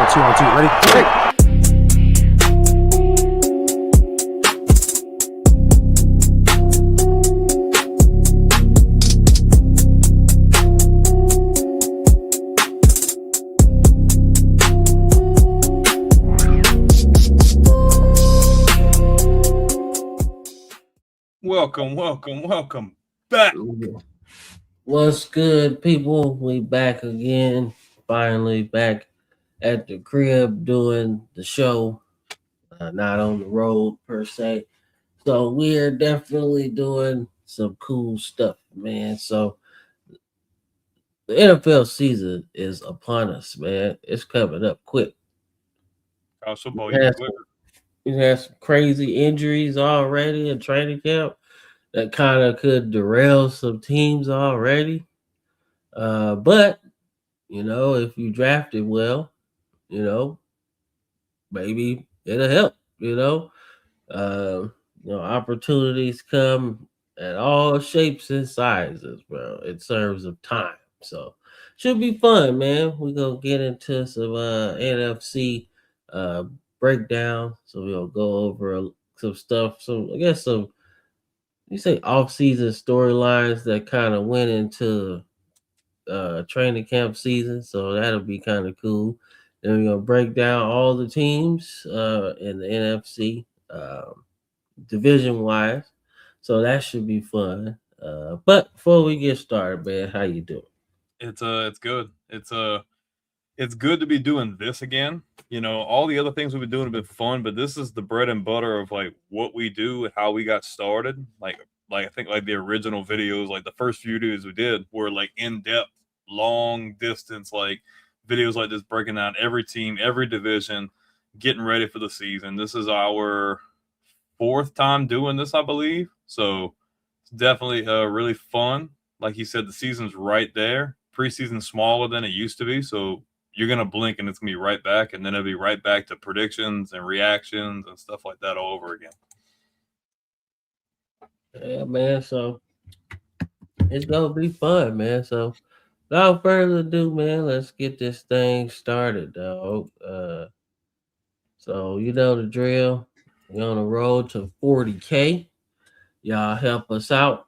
On two. Ready? Hey. Welcome back. What's good, people? We back again. Finally back at the crib doing the show, not on the road per se. So we're definitely doing some cool stuff, man. So the NFL season is upon us, man. It's coming up quick. College football, We had some crazy injuries already in training camp that kind of could derail some teams already. But if you drafted well, you know, maybe it'll help. Uh, opportunities come at all shapes and sizes, bro. In terms of time, so should be fun, man. We gonna get into some NFC uh breakdown. So we'll go over some stuff. Some I guess some you say off season storylines that kind of went into training camp season, so that'll be kind of cool. Then we're gonna break down all the teams in the NFC division wise, so that should be fun. But before we get started, man, how you doing? It's good. It's good to be doing this again. All the other things we've been doing have been fun, but this is the bread and butter of like what we do and how we got started. Like I think like the original videos, like the first few videos we did were like in depth, long distance, like videos like this breaking down every team, every division, getting ready for the season. This is our fourth time doing this, I believe. So it's definitely really fun. Like you said, the season's right there. Preseason's smaller than it used to be, so you're gonna blink and it's gonna be right back, and then it'll be right back to predictions and reactions and stuff like that all over again. Yeah, man. So it's gonna be fun, man. So without further ado, man, let's get this thing started, dog. So you know the drill. We're on the road to 40K. Y'all help us out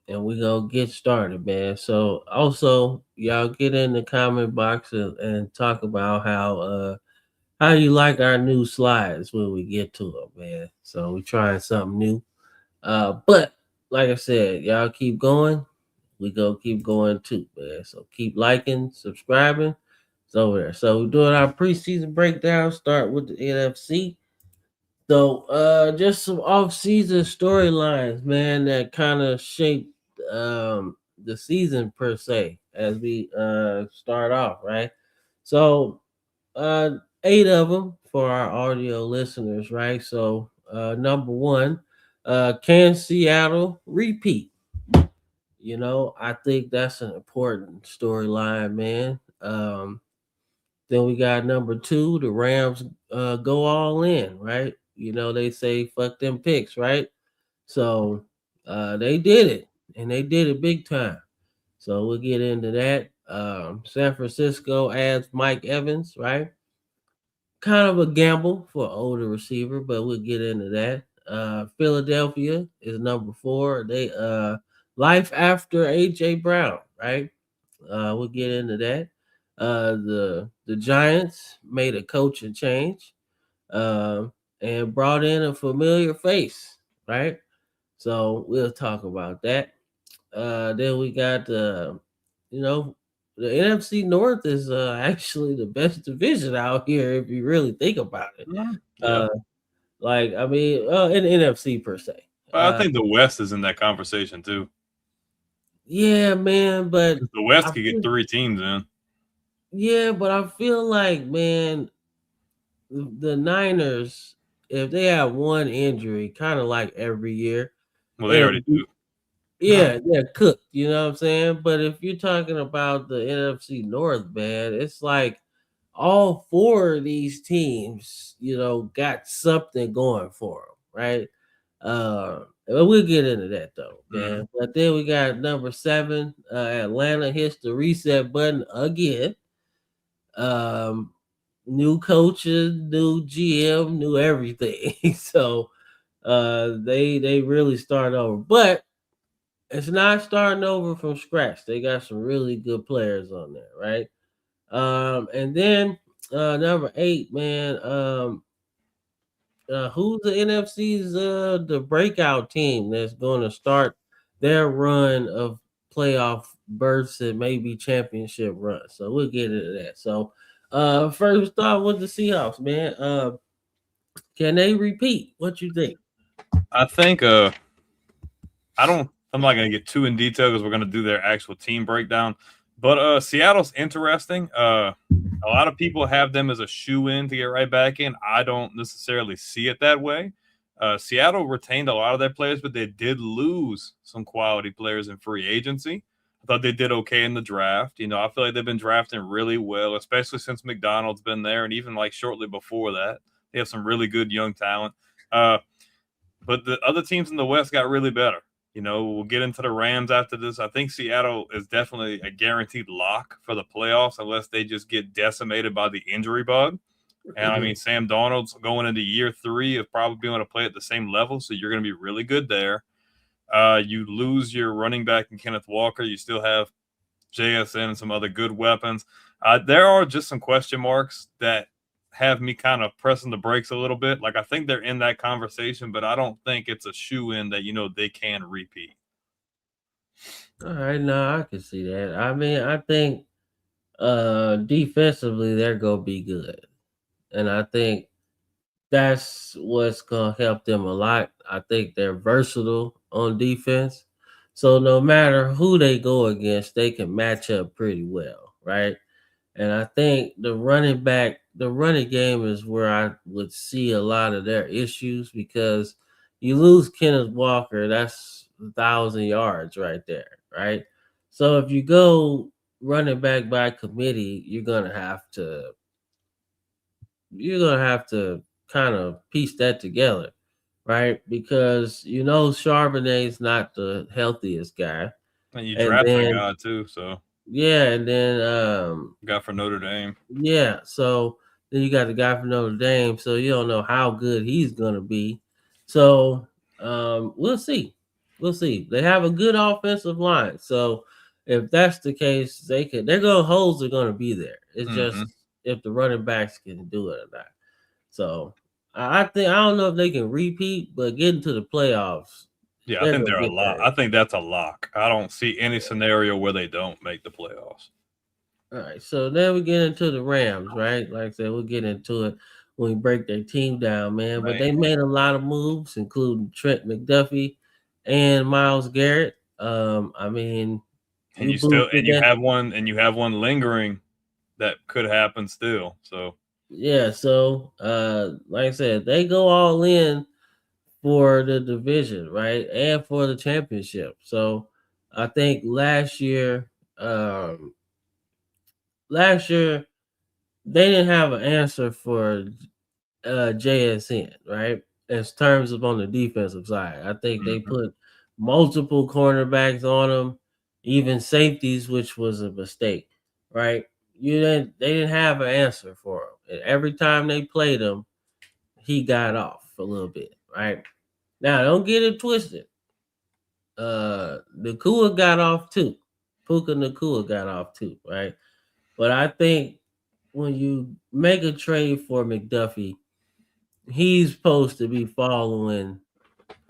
and we gonna get started, man. So also y'all get in the comment box and talk about how you like our new slides when we get to them, man. So we trying something new. But like I said, y'all keep going. We gonna keep going too, man. So keep liking, subscribing. It's over there. So we're doing our preseason breakdown. Start with the NFC. So just some off-season storylines, man, that kind of shaped the season per se as we start off, right? So uh eight of them for our audio listeners, right? So number one, can Seattle repeat? I think that's an important storyline, man. Then we got number two, the Rams go all in, right? They say fuck them picks, right? So they did it, and they did it big time. So we'll get into that. San Francisco adds Mike Evans, right? Kind of a gamble for an older receiver, but we'll get into that. Philadelphia is number four. They life after AJ Brown, right? We'll get into that. The Giants made a coaching change and brought in a familiar face, right? So we'll talk about that. Then we got you know the NFC North is actually the best division out here if you really think about it. Yeah. In the NFC per se. I think the West is in that conversation too. Yeah, man, but the West could get three teams in. Yeah, but I feel like, man, the Niners, if they have one injury, kind of like every year. Well, they already do. Yeah, they're cooked, you know what I'm saying? But if you're talking about the NFC North, man, it's like all four of these teams, got something going for them, right? We'll get into that though, man. But then we got number 7, Atlanta hits the reset button again. new coaches, new GM, new everything. So they really start over. But it's not starting over from scratch. They got some really good players on there, right? And then number 8, man. Who's the NFC's the breakout team that's going to start their run of playoff berths and maybe championship run? So we'll get into that. So first off with the Seahawks, man. Can they repeat? What you think? I think I'm not gonna get too in detail because we're gonna do their actual team breakdown. But Seattle's interesting. A lot of people have them as a shoe in to get right back in. I don't necessarily see it that way. Seattle retained a lot of their players, but they did lose some quality players in free agency. I thought they did okay in the draft. You know, I feel like they've been drafting really well, especially since McDonald's been there, and even like shortly before that, they have some really good young talent. Uh, but the other teams in the West got really better. You know, we'll get into the Rams after this. I think Seattle is definitely a guaranteed lock for the playoffs unless they just get decimated by the injury bug. And I mean, Sam Darnold's going into year 3 of probably being able to play at the same level, so you're going to be really good there. You lose your running back in Kenneth Walker. You still have JSN and some other good weapons. There are just some question marks that have me kind of pressing the brakes a little bit. Like I think they're in that conversation, but I don't think it's a shoe in that they can repeat. All right, no, I can see that. I mean, I think defensively they're gonna be good. And I think that's what's gonna help them a lot. I think they're versatile on defense. So no matter who they go against, they can match up pretty well, right? And I think the running game is where I would see a lot of their issues because you lose Kenneth Walker, that's 1,000 yards right there, right? So if you go running back by committee, you're gonna have to kind of piece that together, right? Because Charbonnet's not the healthiest guy, And you and draft a then guy too, so yeah, and then guy for Notre Dame. yeah, so then you got the guy from Notre Dame, so you don't know how good he's gonna be. So we'll see. We'll see. They have a good offensive line. So if that's the case, holes are gonna be there. It's Mm-hmm. just if the running backs can do it or not. So I think I don't know if they can repeat, but getting to the playoffs, Yeah, I they're think gonna they're a get lot. there. I think that's a lock. I don't see any scenario where they don't make the playoffs. All right, so then we get into the Rams, right? Like I said, we'll get into it when we break their team down, man. But Man, they made a lot of moves, including Trent McDuffie and Miles Garrett. I mean, and you you still boosted that. and you have one lingering that could happen still. So Yeah, so like I said, they go all in for the division, right? And for the championship. So I think um last year they didn't have an answer for JSN, right? As terms of on the defensive side. I think they mhm. put multiple cornerbacks on him, even safeties, which was a mistake, right? They didn't have an answer for him. And every time they played him, he got off a little bit, right? Now don't get it twisted. Nakua got off too. Puka Nakua got off too, right? But I think when you make a trade for McDuffie, he's supposed to be following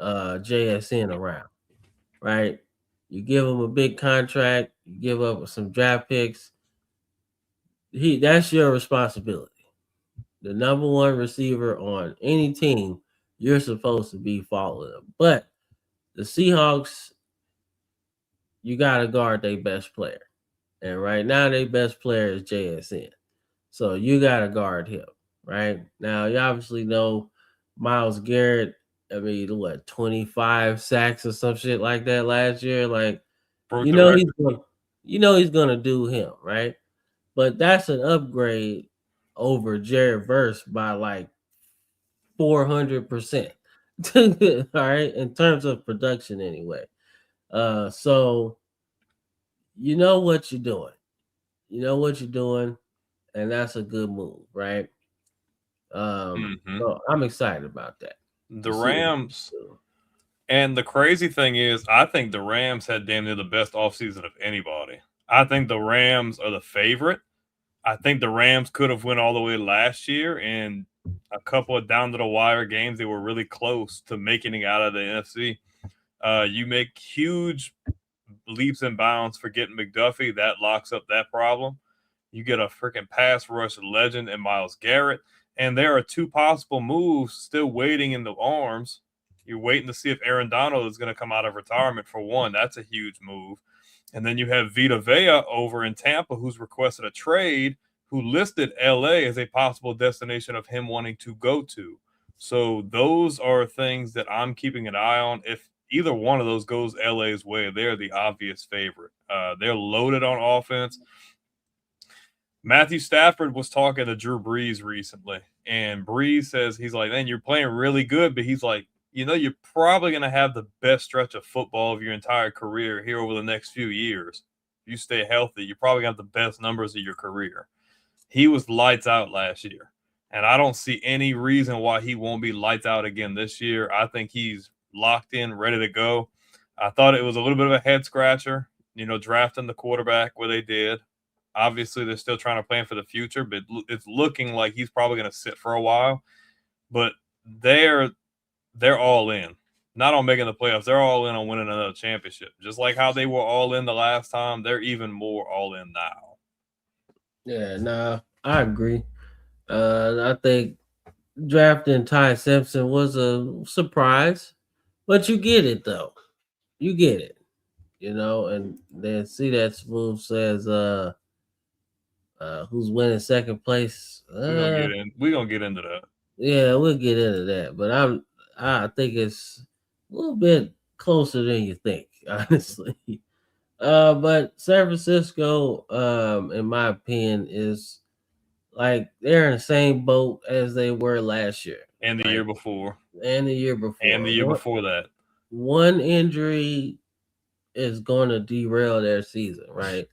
JSN around, right? You give him a big contract, you give up some draft picks. That's your responsibility. The number one receiver on any team, you're supposed to be following him. But the Seahawks, you gotta guard their best player. And right now their best player is JSN. So you gotta guard him, right? Now you obviously know Miles Garrett. I mean, what 25 sacks or some shit like that last year. Like, Broke you the know he's record. gonna, he's gonna do him, right? But that's an upgrade over Jared Verse by like 400%. All right, in terms of production, anyway. So you know what you're doing. You know what you're doing. and that's a good move, right? Hmm. So I'm excited about that. The To see what Rams, and the crazy thing is, I think the Rams had damn near the best offseason of anybody. I think the Rams are the favorite. I think the Rams could have went all the way last year, and a couple of down to the wire games, they were really close to making it out of the NFC. You make huge leaps and bounds for getting McDuffie, that locks up that problem. You get a freaking pass rush legend in Myles Garrett, and there are two possible moves still waiting in the arms. You're waiting to see if Aaron Donald is going to come out of retirement for one. That's a huge move. And then you have Vita Vea over in Tampa, who's requested a trade, who listed LA as a possible destination of him wanting to go to. So those are things that I'm keeping an eye on. If either one of those goes LA's way, they're the obvious favorite. They're loaded on offense. Matthew Stafford was talking to Drew Brees recently, and Brees says he's like, "Man, you're playing really good," but he's like, you're probably going to have the best stretch of football of your entire career here over the next few years. If you stay healthy, you're probably going to have the best numbers of your career. He was lights out last year, and I don't see any reason why he won't be lights out again this year. I think he's locked in, ready to go. I thought it was a little bit of a head scratcher, drafting the quarterback where they did. Obviously, they're still trying to plan for the future, but it's looking like he's probably going to sit for a while. But they're all in, not on making the playoffs. They're all in on winning another championship. Just like how they were all in the last time, they're even more all in now. Yeah, nah, I agree. I think drafting Ty Simpson was a surprise, but you get it though. You get it, and then see that smooth says who's winning second place. We're gonna get into that. Yeah, we'll get into that. But I think it's a little bit closer than you think, honestly. But San Francisco, in my opinion, is like they're in the same boat as they were last year. And the year before. And the year before. And the year before that. One injury is going to derail their season, right?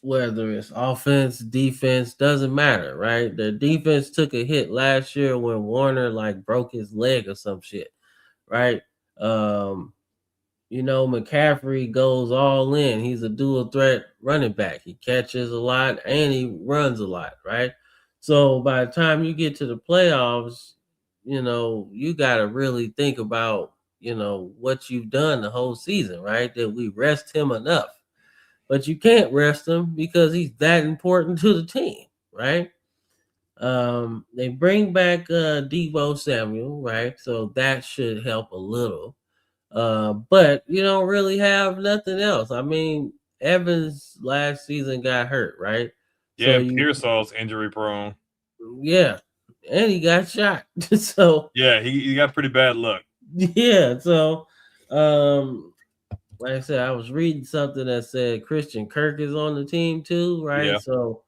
Whether it's offense, defense, doesn't matter, right? The defense took a hit last year when Warner like broke his leg or some shit, right? McCaffrey goes all in. He's a dual threat running back. He catches a lot and he runs a lot, right? So by the time you get to the playoffs, you got to really think about, what you've done the whole season, right? That we rest him enough. But you can't rest him because he's that important to the team, right? They bring back Debo Samuel, right? So that should help a little. But you don't really have nothing else. I mean, Evans last season got hurt, right? Yeah, So Pearsall's injury prone. Yeah, and he got shot. So yeah, he got pretty bad luck. Yeah, so like I said, I was reading something that said Christian Kirk is on the team too, right? Yeah. So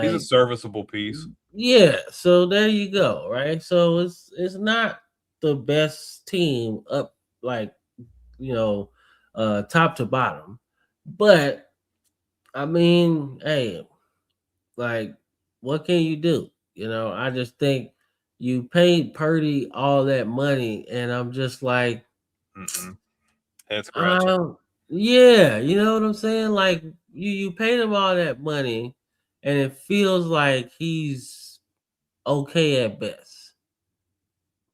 he's a serviceable piece. Yeah, so there you go, right? So it's not the best team up like top to bottom. But I mean, hey, like what can you do? I just think you paid Purdy all that money, and I'm just like, head scratching. Yeah, you know what I'm saying? Like you paid him all that money, and it feels like he's okay at best,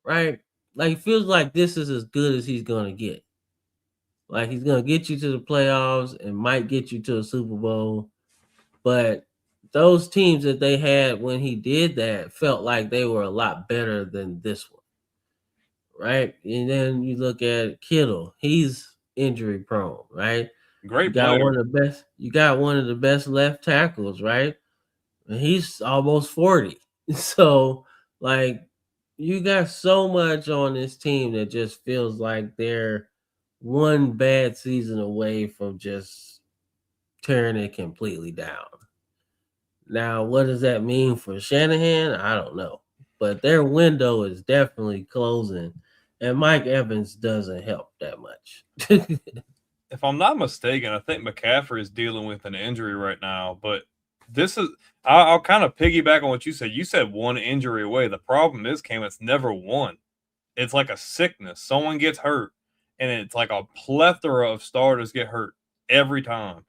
right? Like it feels like this is as good as he's gonna get. Like he's gonna get you to the playoffs and might get you to a Super Bowl, but those teams that they had when he did that felt like they were a lot better than this one, right? And then you look at Kittle; he's injury prone, right? Great You got player. one of the best. You got one of the best left tackles, right? And he's almost 40. So, like, you got so much on this team that just feels like they're one bad season away from just tearing it completely down. Now, what does that mean for Shanahan? I don't know. But their window is definitely closing, and Mike Evans doesn't help that much. If I'm not mistaken, I think McCaffrey is dealing with an injury right now, but this is I'll kind of piggyback on what you said. You said one injury away. The problem is, Cam, it's never one. It's like a sickness. Someone gets hurt, and it's like a plethora of starters get hurt every time.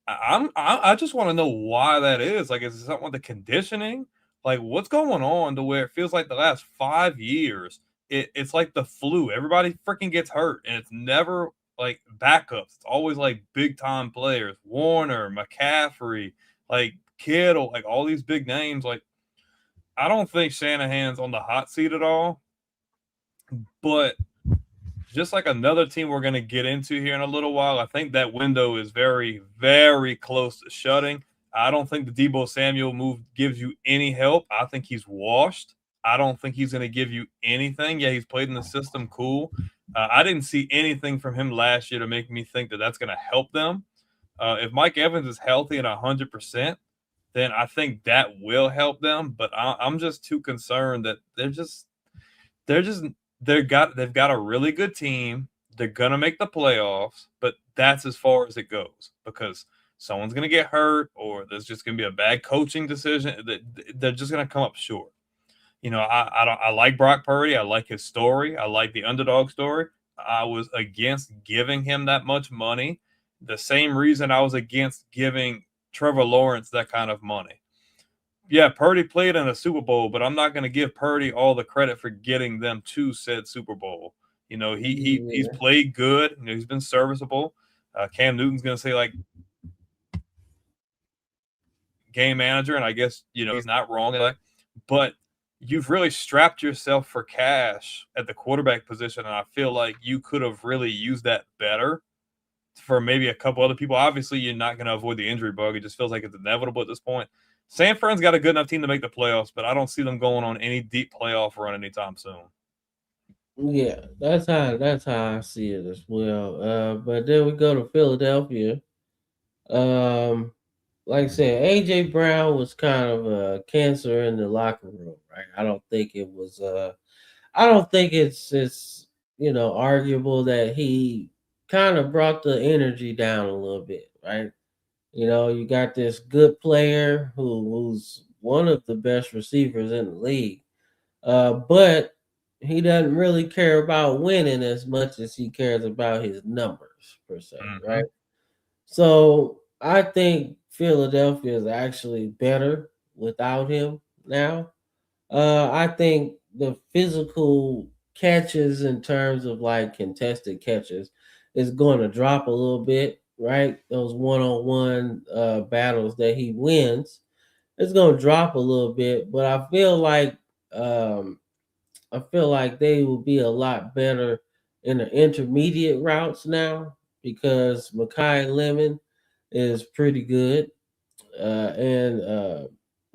I just want to know why that is. Like, is it something with the conditioning? Like, what's going on to where it feels like the last 5 years, it's like the flu. Everybody freaking gets hurt, and it's never like backups. It's always like big time players, Warner, McCaffrey, like Kittle, like all these big names. Like, I don't think Shanahan's on the hot seat at all, but just like another team we're going to get into here in a little while, I think that window is very, very close to shutting. I don't think the Debo Samuel move gives you any help. I think he's washed. I don't think he's going to give you anything. Yeah, he's played in the system, cool. I didn't see anything from him last year to make me think that that's going to help them. If Mike Evans is healthy and 100%, then I think that will help them. But I'm just too concerned that they're just they've got a really good team. They're gonna make the playoffs, but that's as far as it goes because someone's gonna get hurt or there's just gonna be a bad coaching decision. They're just gonna come up short. You know, I like Brock Purdy. I like his story. I like the underdog story. I was against giving him that much money. The same reason I was against giving Trevor Lawrence that kind of money. Yeah, Purdy played in a Super Bowl, but I'm not going to give Purdy all the credit for getting them to said Super Bowl. You know, he's Yeah. played good. You know, he's been serviceable. Cam Newton's going to say like game manager, and I guess he's not wrong. But you've really strapped yourself for cash at the quarterback position, and I feel like you could have really used that better for maybe a couple other people. Obviously, you're not going to avoid the injury bug. It just feels like it's inevitable at this point. San Fran's got a good enough team to make the playoffs, but I don't see them going on any deep playoff run anytime soon. Yeah, that's how I see it as well. But then we go to Philadelphia. Um, like I said, AJ Brown was kind of a cancer in the locker room, right? I don't think it's arguable that he kind of brought the energy down a little bit, right? You got this good player who's one of the best receivers in the league, but he doesn't really care about winning as much as he cares about his numbers per se, Mm-hmm. right? So I think Philadelphia is actually better without him now. I think the physical catches in terms of like contested catches is going to drop a little bit, right? Those one-on-one battles that he wins, it's going to drop a little bit, but um, I feel like they will be a lot better in the intermediate routes now because Makai Lemon is pretty good, and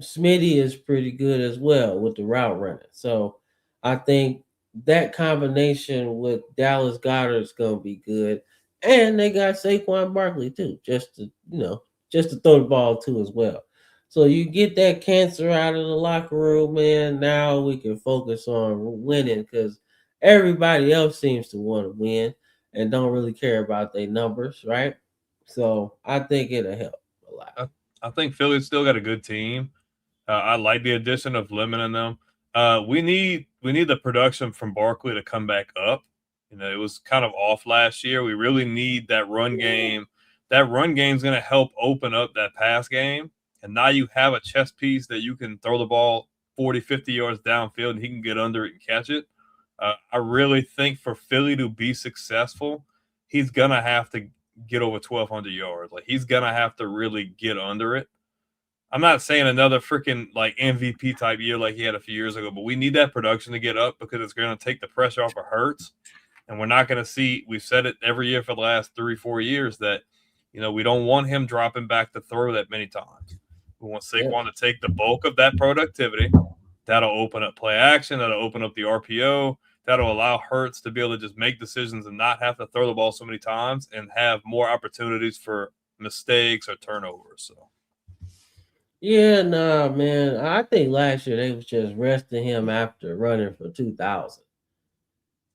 Smitty is pretty good as well with the route running. So I think that combination with Dallas Goddard is gonna be good, and they got Saquon Barkley too, just to throw the ball to as well. So you get that cancer out of the locker room, man. Now we can focus on winning because everybody else seems to want to win and don't really care about their numbers, right? So I think it'll help a lot. I think Philly's still got a good team. I like the addition of Lemon in them. We need the production from Barkley to come back up. You know, it was kind of off last year. We really need that run game. That run game is going to help open up that pass game. And now you have a chess piece that you can throw the ball 40, 50 yards downfield and he can get under it and catch it. I really think for Philly to be successful, he's going to have to get over 1,200 yards. Like, he's going to have to really get under it. I'm not saying another freaking like MVP type year like he had a few years ago, but we need that production to get up because it's going to take the pressure off of Hurts. And we're not going to see, we've said it every year for the last 3-4 years that, we don't want him dropping back to throw that many times. We want Yep. Saquon to take the bulk of that productivity. That'll open up play action. That'll open up the RPO. That'll allow Hurts to be able to just make decisions and not have to throw the ball so many times and have more opportunities for mistakes or turnovers. So. Yeah, nah, man. I think last year they was just resting him after running for 2,000.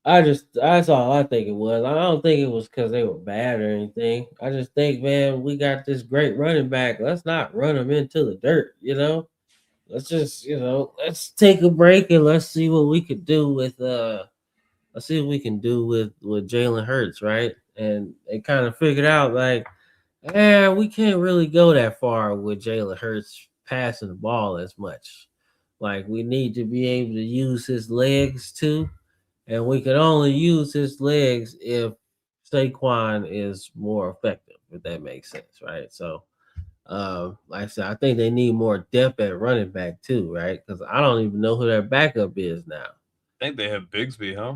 That's all I think it was. I don't think it was because they were bad or anything. I just think, man, we got this great running back. Let's not run him into the dirt, you know? Let's just, let's take a break and let's see what we could do with let's see what we can do with Jalen Hurts, right? And they kind of figured out like, we can't really go that far with Jalen Hurts passing the ball as much. Like we need to be able to use his legs too, and we can only use his legs if Saquon is more effective, if that makes sense, right? So, like I said, I think they need more depth at running back too, right? Because I don't even know who their backup is now. I think they have Bigsby, huh?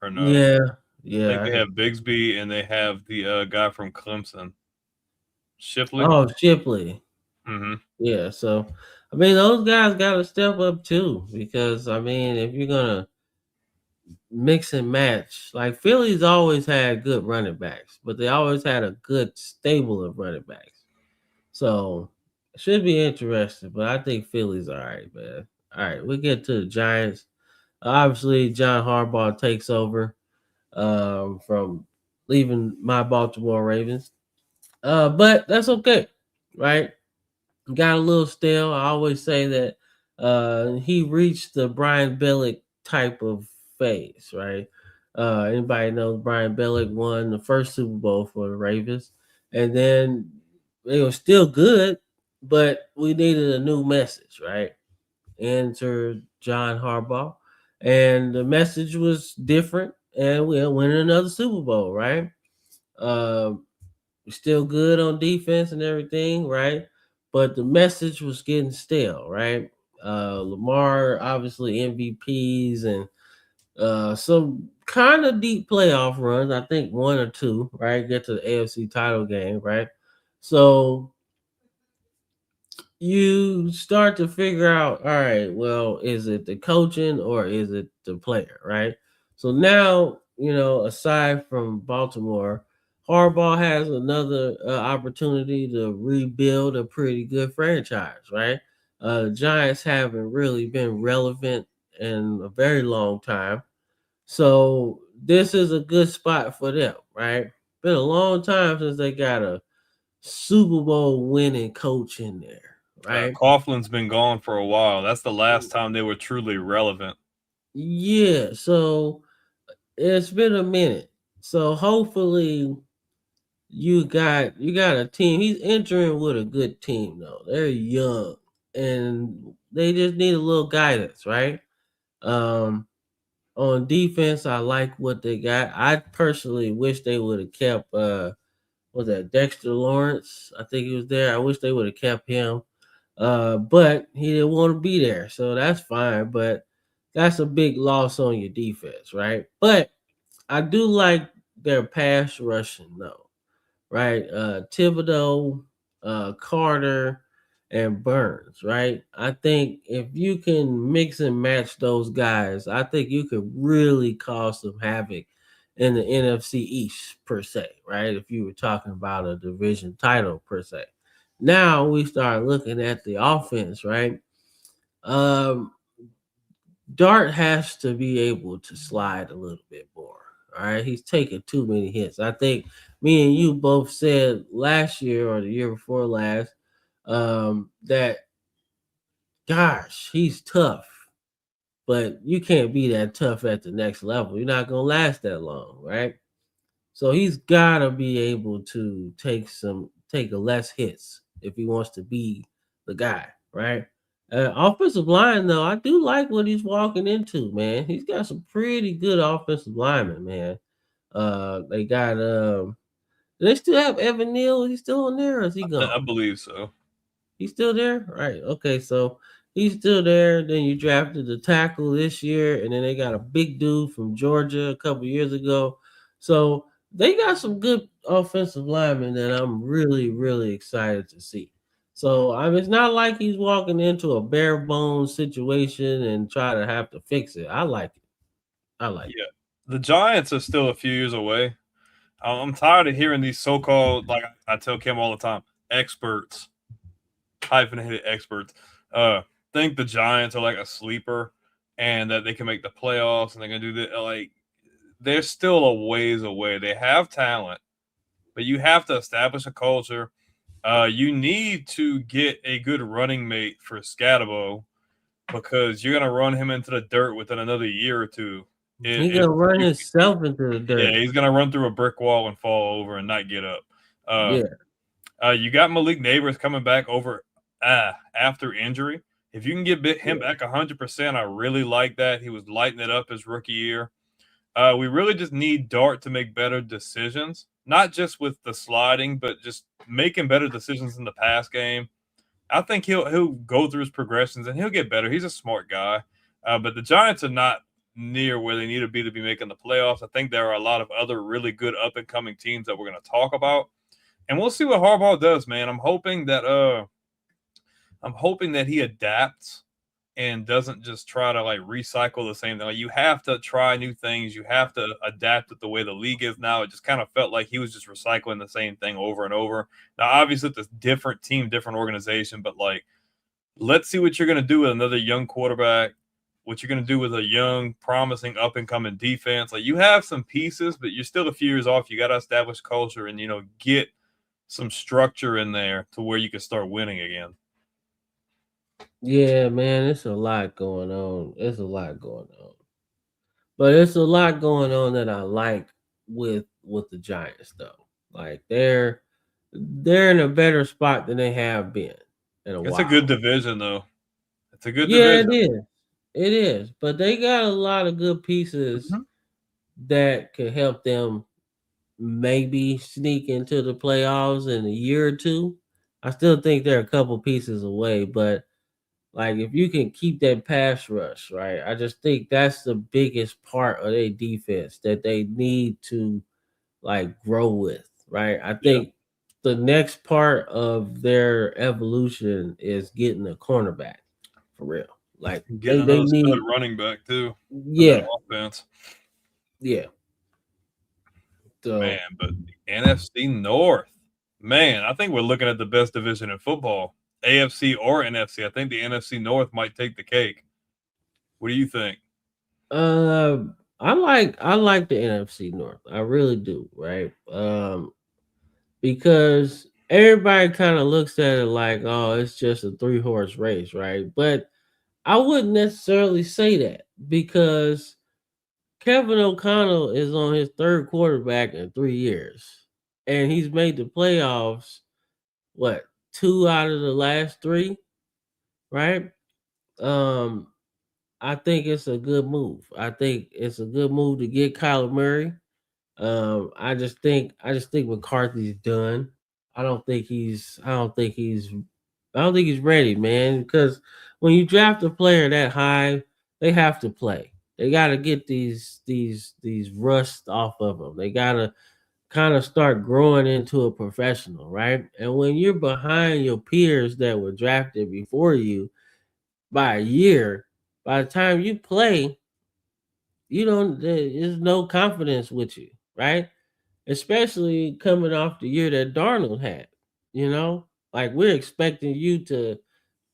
Or no? Yeah, I think yeah. they have Bigsby and they have the guy from Clemson, Shipley. Oh, Shipley. Mm-hmm. Yeah. So, I mean, those guys got to step up too, because I mean, if you're gonna mix and match, like Philly's always had good running backs, but they always had a good stable of running backs. So it should be interesting, but I think Philly's all right, man. All right, we get to the Giants. Obviously, John Harbaugh takes over from leaving my Baltimore Ravens. But that's okay, right? Got a little stale. I always say that he reached the Brian Billick type of phase, right? Anybody knows Brian Billick won the first Super Bowl for the Ravens, and then they were still good, but we needed a new message, right? Enter John Harbaugh, and the message was different, and we'll win another Super Bowl, right? Uh, still good on defense and everything, right? But the message was getting stale, right? Lamar obviously MVPs and some kind of deep playoff runs. I think one or two, right? Get to the AFC title game, right? So you start to figure out, all right, well, is it the coaching or is it the player, right? So now, aside from Baltimore, Harbaugh has another opportunity to rebuild a pretty good franchise, right? The Giants haven't really been relevant in a very long time. So this is a good spot for them, right? Been a long time since they got a Super Bowl winning coach in there, right? Coughlin's been gone for a while. That's the last time they were truly relevant. Yeah, so it's been a minute. So hopefully you got a team. He's entering with a good team though. They're young and they just need a little guidance, right? Um on defense, I like what they got. I personally wish they would have kept was that Dexter Lawrence? I think he was there. I wish they would have kept him. But he didn't want to be there, so that's fine. But that's a big loss on your defense, right? But I do like their pass rushing though, right? Thibodeau, Carter, and Burns, right? I think if you can mix and match those guys, I think you could really cause some havoc in the NFC East per se, right? If you were talking about a division title per se. Now we start looking at the offense, right? Um, Dart has to be able to slide a little bit more. All right, he's taking too many hits. I think me and you both said last year or the year before last that gosh, he's tough, but you can't be that tough at the next level. You're not gonna last that long, right? So he's gotta be able to take a less hits if he wants to be the guy, right? Offensive line though, I do like what he's walking into, man. He's got some pretty good offensive linemen, man. They got do they still have Evan Neal? He's still on there, or is he I gone? believe so. He's still there? Right. Okay, so he's still there. Then you drafted the tackle this year, and then they got a big dude from Georgia a couple years ago. So they got some good offensive linemen that I'm really, really excited to see. So I mean, it's not like he's walking into a bare bones situation and try to have to fix it. I like it. I like it. Yeah, the Giants are still a few years away. I'm tired of hearing these so-called, like I tell Kim all the time, experts, hyphenated experts. Think the Giants are like a sleeper, and that they can make the playoffs and they're gonna do that. Like they're still a ways away. They have talent, but you have to establish a culture. You need to get a good running mate for Scatabo because you're gonna run him into the dirt within another year or two. He gonna If run you, himself into the yeah, dirt. he's gonna run through a brick wall and fall over and not get up. Uh, Yeah. you got Malik Neighbors coming back over after injury. If you can get him Yeah. back 100%, I really like that. He was lighting it up his rookie year. We really just need Dart to make better decisions, not just with the sliding, but just making better decisions in the pass game. I think he'll go through his progressions and he'll get better. He's a smart guy, but the Giants are not near where they need to be making the playoffs. I think there are a lot of other really good up and coming teams that we're going to talk about, and we'll see what Harbaugh does. Man, I'm hoping that he adapts and doesn't just try to like recycle the same thing. Like you have to try new things. You have to adapt with the way the league is now. It just kind of felt like he was just recycling the same thing over and over. Now, obviously, it's a different team, different organization, but like, let's see what you're going to do with another young quarterback. What you're going to do with a young, promising, up and coming defense. Like you have some pieces, but you're still a few years off. You got to establish culture and get some structure in there to where you can start winning again. Yeah, man, it's a lot going on. It's a lot going on. But it's a lot going on that I like with the Giants though. Like they're in a better spot than they have been in a It's a good while. division, though. It's a good Yeah, division. it is. It is. But they got a lot of good pieces Mhm. that could help them maybe sneak into the playoffs in a year or two. I still think they're a couple pieces away, but like if you can keep that pass rush, right? I just think that's the biggest part of their defense that they need to like grow with, right? I Yeah, think the next part of their evolution is getting a cornerback for real. Like getting they another stud need, running back too for that yeah, offense, yeah. man. So But the NFC North, man, I think we're looking at the best division in football, AFC or NFC. I think the NFC North might take the cake. What do you think? uh I like the NFC North. I really do, right? Because everybody kind of looks at it like, oh, it's just a three-horse race, right? But I wouldn't necessarily say that because Kevin O'Connell is on his third quarterback in 3 years, and he's made the playoffs. What, two out of the last three, right? Um, I think it's a good move. I think it's a good move to get Kyler Murray. I just think McCarthy's done. I don't think he's. I don't think he's. I don't think he's ready, man. Because when you draft a player that high, they have to play. They got to get these rust off of them. They got to kind of start growing into a professional, right? And when you're behind your peers that were drafted before you by a year, by the time you play, you don't. There's no confidence with you, right? Especially coming off the year that Darnold had. You know, like we're expecting you to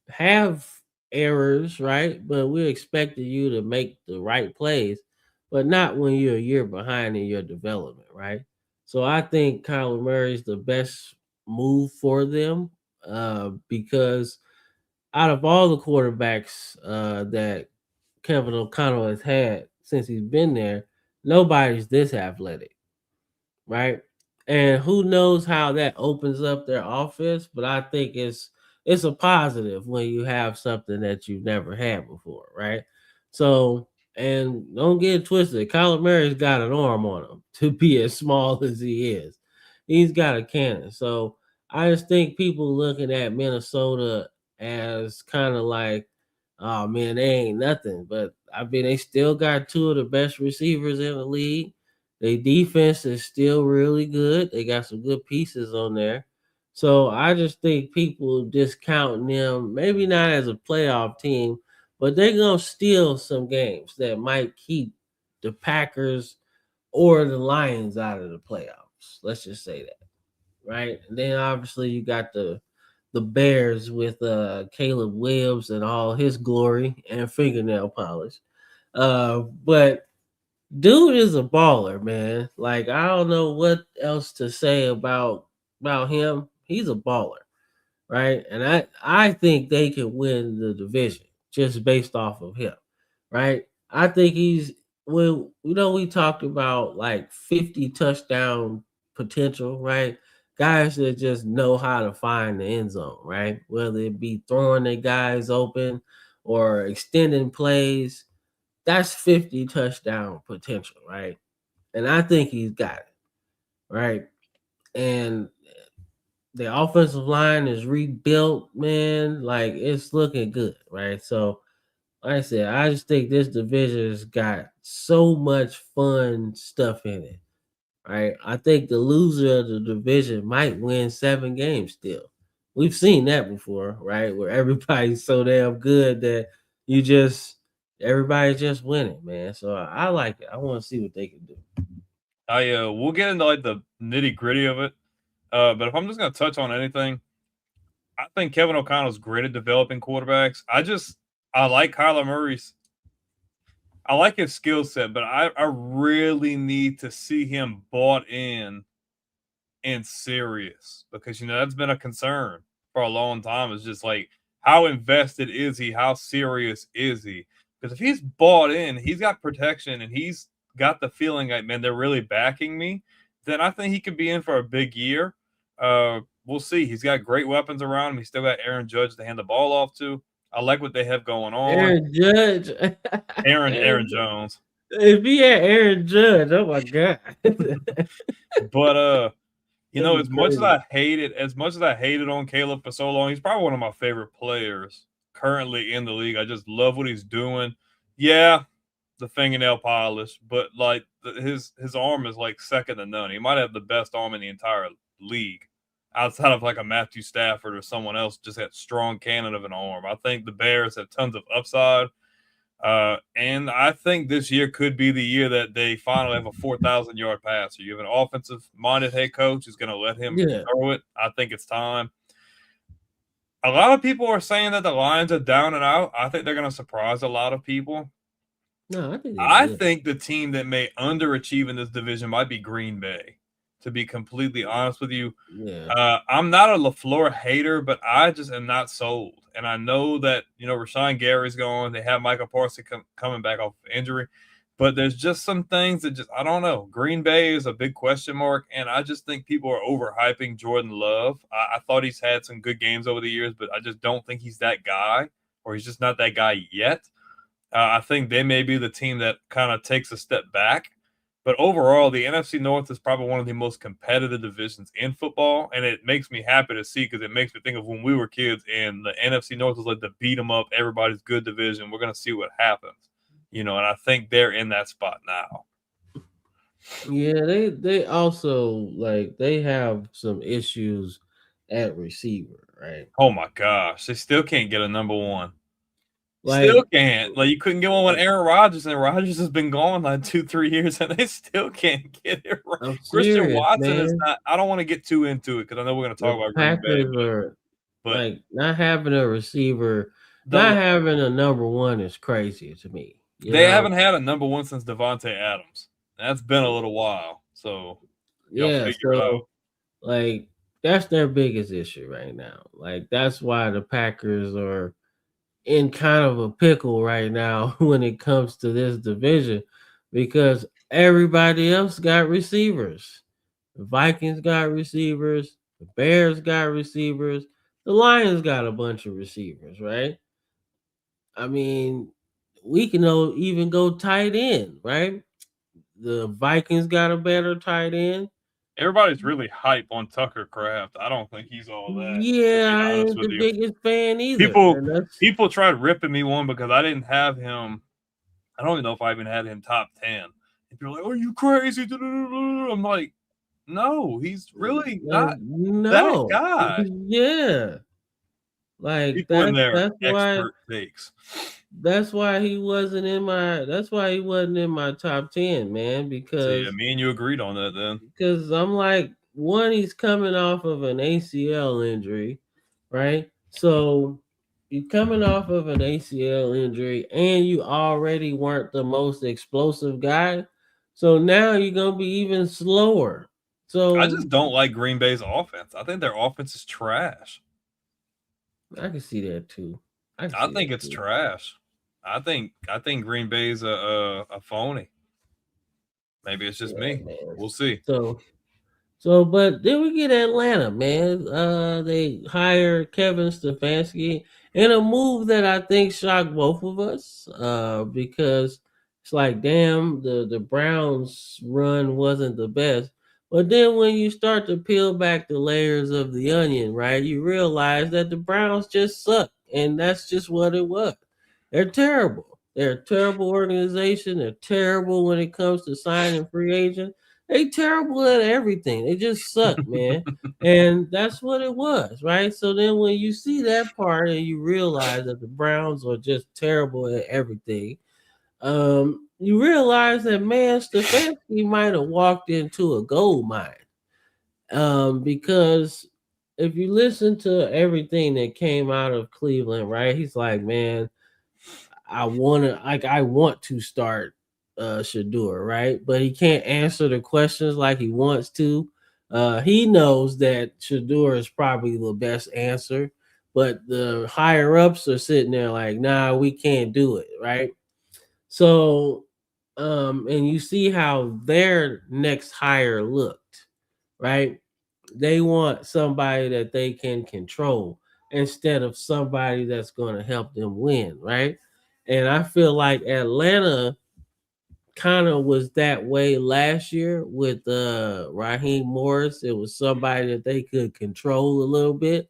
have errors, right? But we're expecting you to make the right plays, but not when you're a year behind in your development, right? So I think Kyler Murray is the best move for them because out of all the quarterbacks that Kevin O'Connell has had since he's been there, nobody's this athletic, right? And who knows how that opens up their offense, but I think it's a positive when you have something that you've never had before, right? So, and don't get it twisted, Kyler Murray's got an arm on him to be as small as he is. He's got a cannon. So I just think people looking at Minnesota as kind of like, oh man, they ain't nothing. But I mean, they still got two of the best receivers in the league. Their defense is still really good. They got some good pieces on there. So I just think people discounting them, maybe not as a playoff team, but they're gonna steal some games that might keep the Packers or the Lions out of the playoffs. Let's just say that, right? And then obviously you got the Bears with Caleb Williams and all his glory and fingernail polish. But dude is a baller, man. Like I don't know what else to say about him. He's a baller, right? And I think they can win the division just based off of him, right? I think he's well, we talked about like 50 touchdown potential, right? Guys that just know how to find the end zone, right? Whether it be throwing their guys open or extending plays, that's 50 touchdown potential, right? And I think he's got it, right? And the offensive line is rebuilt, man. Like it's looking good, right? So, like I said, I just think this division has got so much fun stuff in it, right? I think the loser of the division might win 7 games still. We've seen that before, right? Where everybody's so damn good that you just everybody's just winning, man. So I like it. I want to see what they can do. We'll get into like the nitty gritty of it. But if I'm just gonna touch on anything, I think Kevin O'Connell's great at developing quarterbacks. I like Kyler Murray's. I like his skill set, but I really need to see him bought in and serious because that's been a concern for a long time. It's just like how invested is he? How serious is he? Because if he's bought in, he's got protection and he's got the feeling like, man, they're really backing me, then I think he could be in for a big year. We'll see. He's got great weapons around him. He's still got Aaron Judge to hand the ball off to. I like what they have going on. Aaron Judge. Aaron Jones. If he had Aaron Judge, oh my god. But That'd be as much crazy. as I hated on Caleb for so long, he's probably one of my favorite players currently in the league. I just love what he's doing. Yeah, the fingernail polish, but like his arm is like second to none. He might have the best arm in the entire league, outside of like a Matthew Stafford or someone else. Just had strong cannon of an arm. I think the Bears have tons of upside. And I think this year could be the year that they finally have a 4,000-yard passer. You have an offensive-minded head coach who's going to let him Yeah. throw it. I think it's time. A lot of people are saying that the Lions are down and out. I think they're going to surprise a lot of people. No, I think they're I good. think the team that may underachieve in this division might be Green Bay, to be completely honest with you. Yeah. I'm not a LaFleur hater, but I just am not sold. And I know that, Rashawn Gary's going. They have Michael Parsons coming back off injury. But there's just some things that I don't know. Green Bay is a big question mark. And I just think people are overhyping Jordan Love. I thought he's had some good games over the years, but I just don't think he's that guy, or he's just not that guy yet. I think they may be the team that kind of takes a step back. But overall, the NFC North is probably one of the most competitive divisions in football, and it makes me happy to see because it makes me think of when we were kids and the NFC North was like the beat 'em up, everybody's good division. We're gonna see what happens, and I think they're in that spot now. Yeah, they also like they have some issues at receiver, right? Oh my gosh, they still can't get a number one. Still Like, can't. Like you couldn't get one with Aaron Rodgers, and Rodgers has been gone like 2-3 years, and they still can't get it right. I'm Christian serious, Watson is man. not. I don't want to get too into it because I know we're going to The talk about Green Bay, Packers are but like not having a receiver, not the having a number one is crazy to me. You they know? haven't had a number one since Devontae Adams. That's been a little while, so y'all Yeah, figure it out. so like that's their biggest issue right now. Like that's why the Packers are in kind of a pickle right now when it comes to this division because everybody else got receivers. The Vikings got receivers, the Bears got receivers, the Lions got a bunch of receivers, right? I mean, we can even go tight end, right? The Vikings got a better tight end. Everybody's really hype on Tucker Craft. I don't think he's all that, to be Yeah, I honest ain't with the you. biggest fan either. People And that's people tried ripping me one because I didn't have him. I don't even know if I even had him top 10. And people are like, "Are you crazy?" I'm like, no, he's really like not that no. guy. Yeah. Like People in their that's why expert takes. that's why he wasn't in my top 10, man, So yeah, me and you agreed on that then. because I'm like, one, he's coming off of an ACL injury, right? So you're coming off of an ACL injury, and you already weren't the most explosive guy. So now you're gonna be even slower. I So just don't like Green Bay's offense. I think their offense is trash. I can see that too. I can I see think that it's too. trash. I think Green Bay's a phony. Maybe it's just Yeah, me. man. We'll see. So, but then we get Atlanta, man. They hired Kevin Stefanski in a move that I think shocked both of us. Because it's like, damn, the Browns' run wasn't the best. But then when you start to peel back the layers of the onion, right, you realize that the Browns just suck, and that's just what it was. They're terrible. They're a terrible organization. They're terrible when it comes to signing free agents. They terrible at everything. They just suck, man. And that's what it was, right? So then when you see that part and you realize that the Browns are just terrible at everything, you realize that man, Stefanski might have walked into a gold mine. Because if you listen to everything that came out of Cleveland, right? He's like, man, I want to start Shadur, right? But he can't answer the questions like he wants to. He knows that Shadur is probably the best answer, but the higher ups are sitting there like, nah, we can't do it, right? So and you see how their next hire looked, right? They want somebody that they can control instead of somebody that's going to help them win, right? And I feel like Atlanta kind of was that way last year with Raheem Morris. It was somebody that they could control a little bit,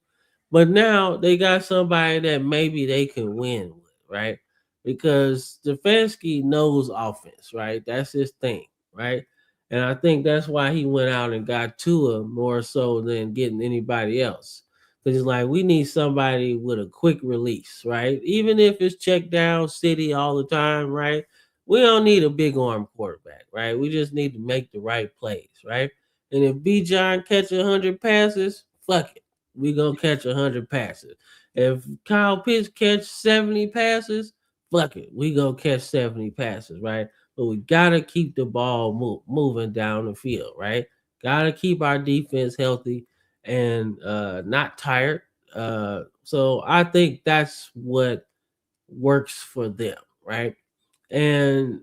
but now they got somebody that maybe they can win with, right? Because Stefanski knows offense, right? That's his thing, right? And I think that's why he went out and got Tua more so than getting anybody else. Because it's like we need somebody with a quick release, right? Even if it's check down city all the time, right? We don't need a big arm quarterback, right? We just need to make the right plays, right? And if B. John catch 100 passes, fuck it, we gonna catch 100 passes. If Kyle Pitts catch 70 passes, fuck it, we gonna catch 70 passes, right? But we gotta keep the ball moving down the field, right? Gotta keep our defense healthy and not tired. So I think that's what works for them, right? And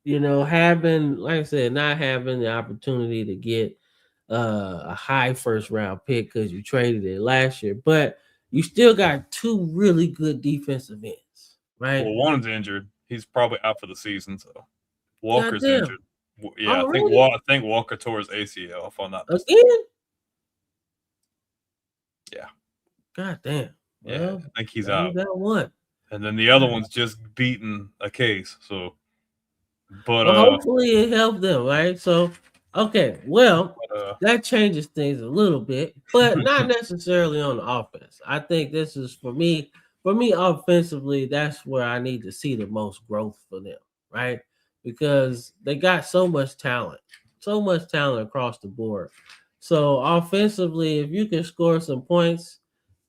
having, like I said, not having the opportunity to get a high first round pick because you traded it last year, but you still got two really good defensive ends, right? Well, one's injured. He's probably out for the season. So Walker's Goddamn, injured. Yeah, I think already I think Walker tore his ACL. If I'm not mistaken. again? Yeah, Goddamn. yeah, Well, I think he's I only out. got one. And then the other one's just beating a case. So, but Well, hopefully it helped them, right? So, okay, well, that changes things a little bit, but not necessarily on the offense. I think this is for me offensively, that's where I need to see the most growth for them, right? Because they got so much talent across the board. So, offensively, if you can score some points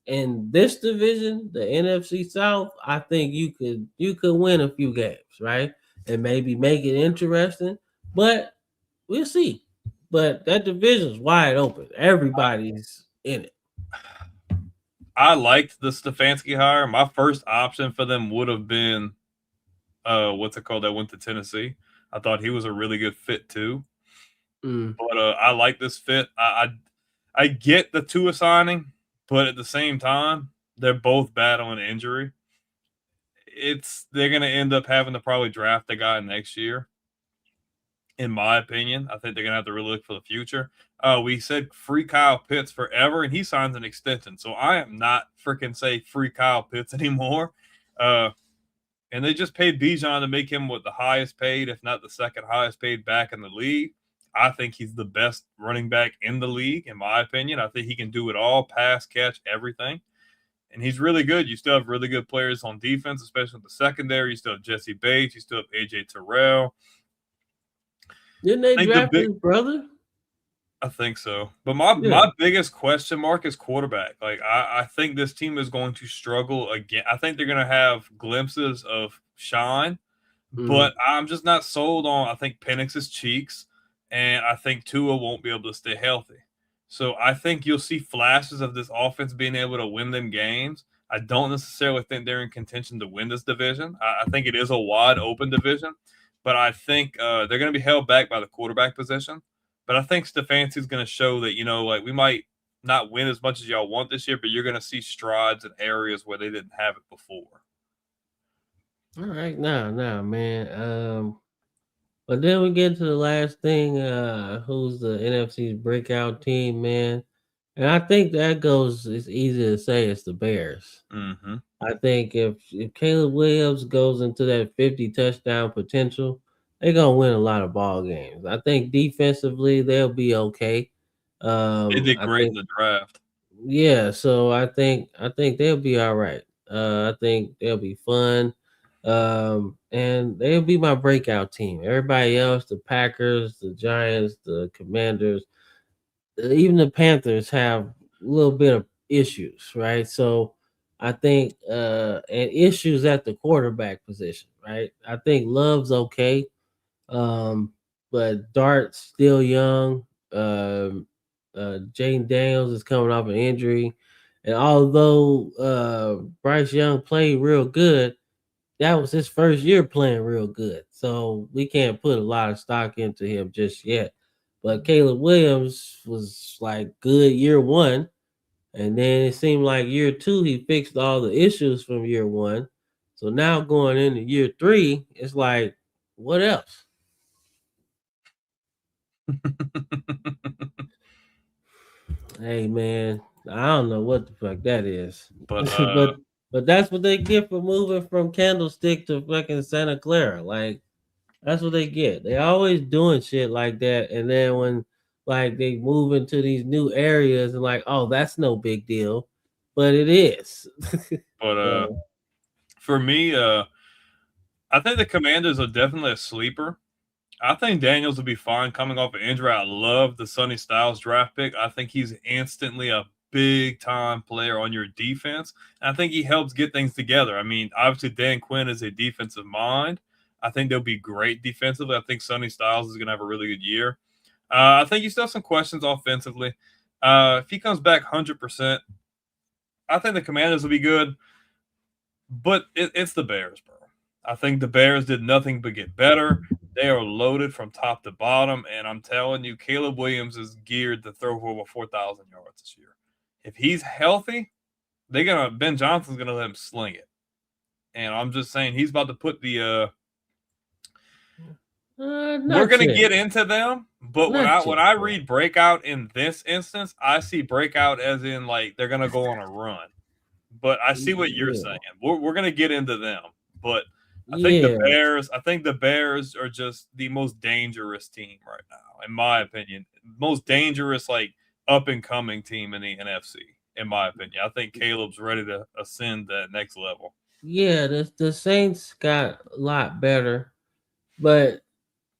in this division, the NFC South, I think you could win a few games, right? And maybe make it interesting. But we'll see. But that division's wide open. Everybody's in it. I liked the Stefanski hire. My first option for them would have been what's it called that went to Tennessee. I thought he was a really good fit too. Mm. But I like this fit. I get the Tua signing, but at the same time, they're both battling injury. They're gonna end up having to probably draft a guy next year. In my opinion, I think they're gonna have to really look for the future. We said free Kyle Pitts forever, and he signs an extension. So I am not freaking say free Kyle Pitts anymore. Uh, and they just paid Bijan to make him what the highest paid, if not the second highest paid back in the league. I think he's the best running back in the league, in my opinion. I think he can do it all, pass, catch, everything. And he's really good. You still have really good players on defense, especially with the secondary. You still have Jesse Bates. You still have AJ Terrell. Didn't they I think the draft big his brother? I think so. But my Yeah. biggest question mark is quarterback. Like I think this team is going to struggle again. I think they're gonna have glimpses of shine, Mm. but I'm just not sold on I think Penix's cheeks, and I think Tua won't be able to stay healthy. So I think you'll see flashes of this offense being able to win them games. I don't necessarily think they're in contention to win this division. I think it is a wide open division, but I think they're going to be held back by the quarterback position. But I think Stefanski's going to show that, like we might not win as much as y'all want this year, but you're going to see strides in areas where they didn't have it before. All right, now, man. But then we get to the last thing. Who's the NFC's breakout team, man? And I think that goes. It's easy to say it's the Bears. Mm-hmm. I think if Caleb Williams goes into that 50 touchdown potential, they're gonna win a lot of ball games. I think defensively they'll be okay. They did I great in think the draft. yeah, so I think they'll be all right. I think they'll be fun. And they'll be my breakout team. Everybody else, the Packers, the Giants, the Commanders, even the Panthers have a little bit of issues, right? So I think and issues at the quarterback position, right? I think Love's okay. Um, but Dart's still young. Jaden Daniels is coming off an injury. And although Bryce Young played real good, that was his first year playing real good. So we can't put a lot of stock into him just yet. But Caleb Williams was like good year one. And then it seemed like year two, he fixed all the issues from year one. So now going into year three, it's like, what else? Hey man, I don't know what the fuck that is. but but that's what they get for moving from Candlestick to fucking Santa Clara. Like that's what they get. They always doing shit like that, and then when like they move into these new areas and like, oh, that's no big deal, but it is. but So for me, I think the Commanders are definitely a sleeper. I think Daniels will be fine coming off an injury. I love the Sonny Styles draft pick. I think he's instantly a big time player on your defense. And I think he helps get things together. I mean, obviously Dan Quinn is a defensive mind. I think they'll be great defensively. I think Sonny Styles is going to have a really good year. I think you still have some questions offensively. If he comes back 100%, I think the Commanders will be good. But it's the Bears, bro. I think the Bears did nothing but get better. They are loaded from top to bottom, and I'm telling you, Caleb Williams is geared to throw for over 4,000 yards this year. If he's healthy, Ben Johnson's gonna let him sling it. And I'm just saying he's about to put the we're not gonna yet, get into them, but when I not when yet, I bro. read breakout in this instance, I see breakout as in like they're gonna go on a run. But I see what you're saying. Yeah, We're gonna get into them, but yeah, I think the Bears are just the most dangerous team right now, in my opinion. Most dangerous, like up and coming team in the NFC, in my opinion. I think Caleb's ready to ascend that next level. yeah. The Saints got a lot better, but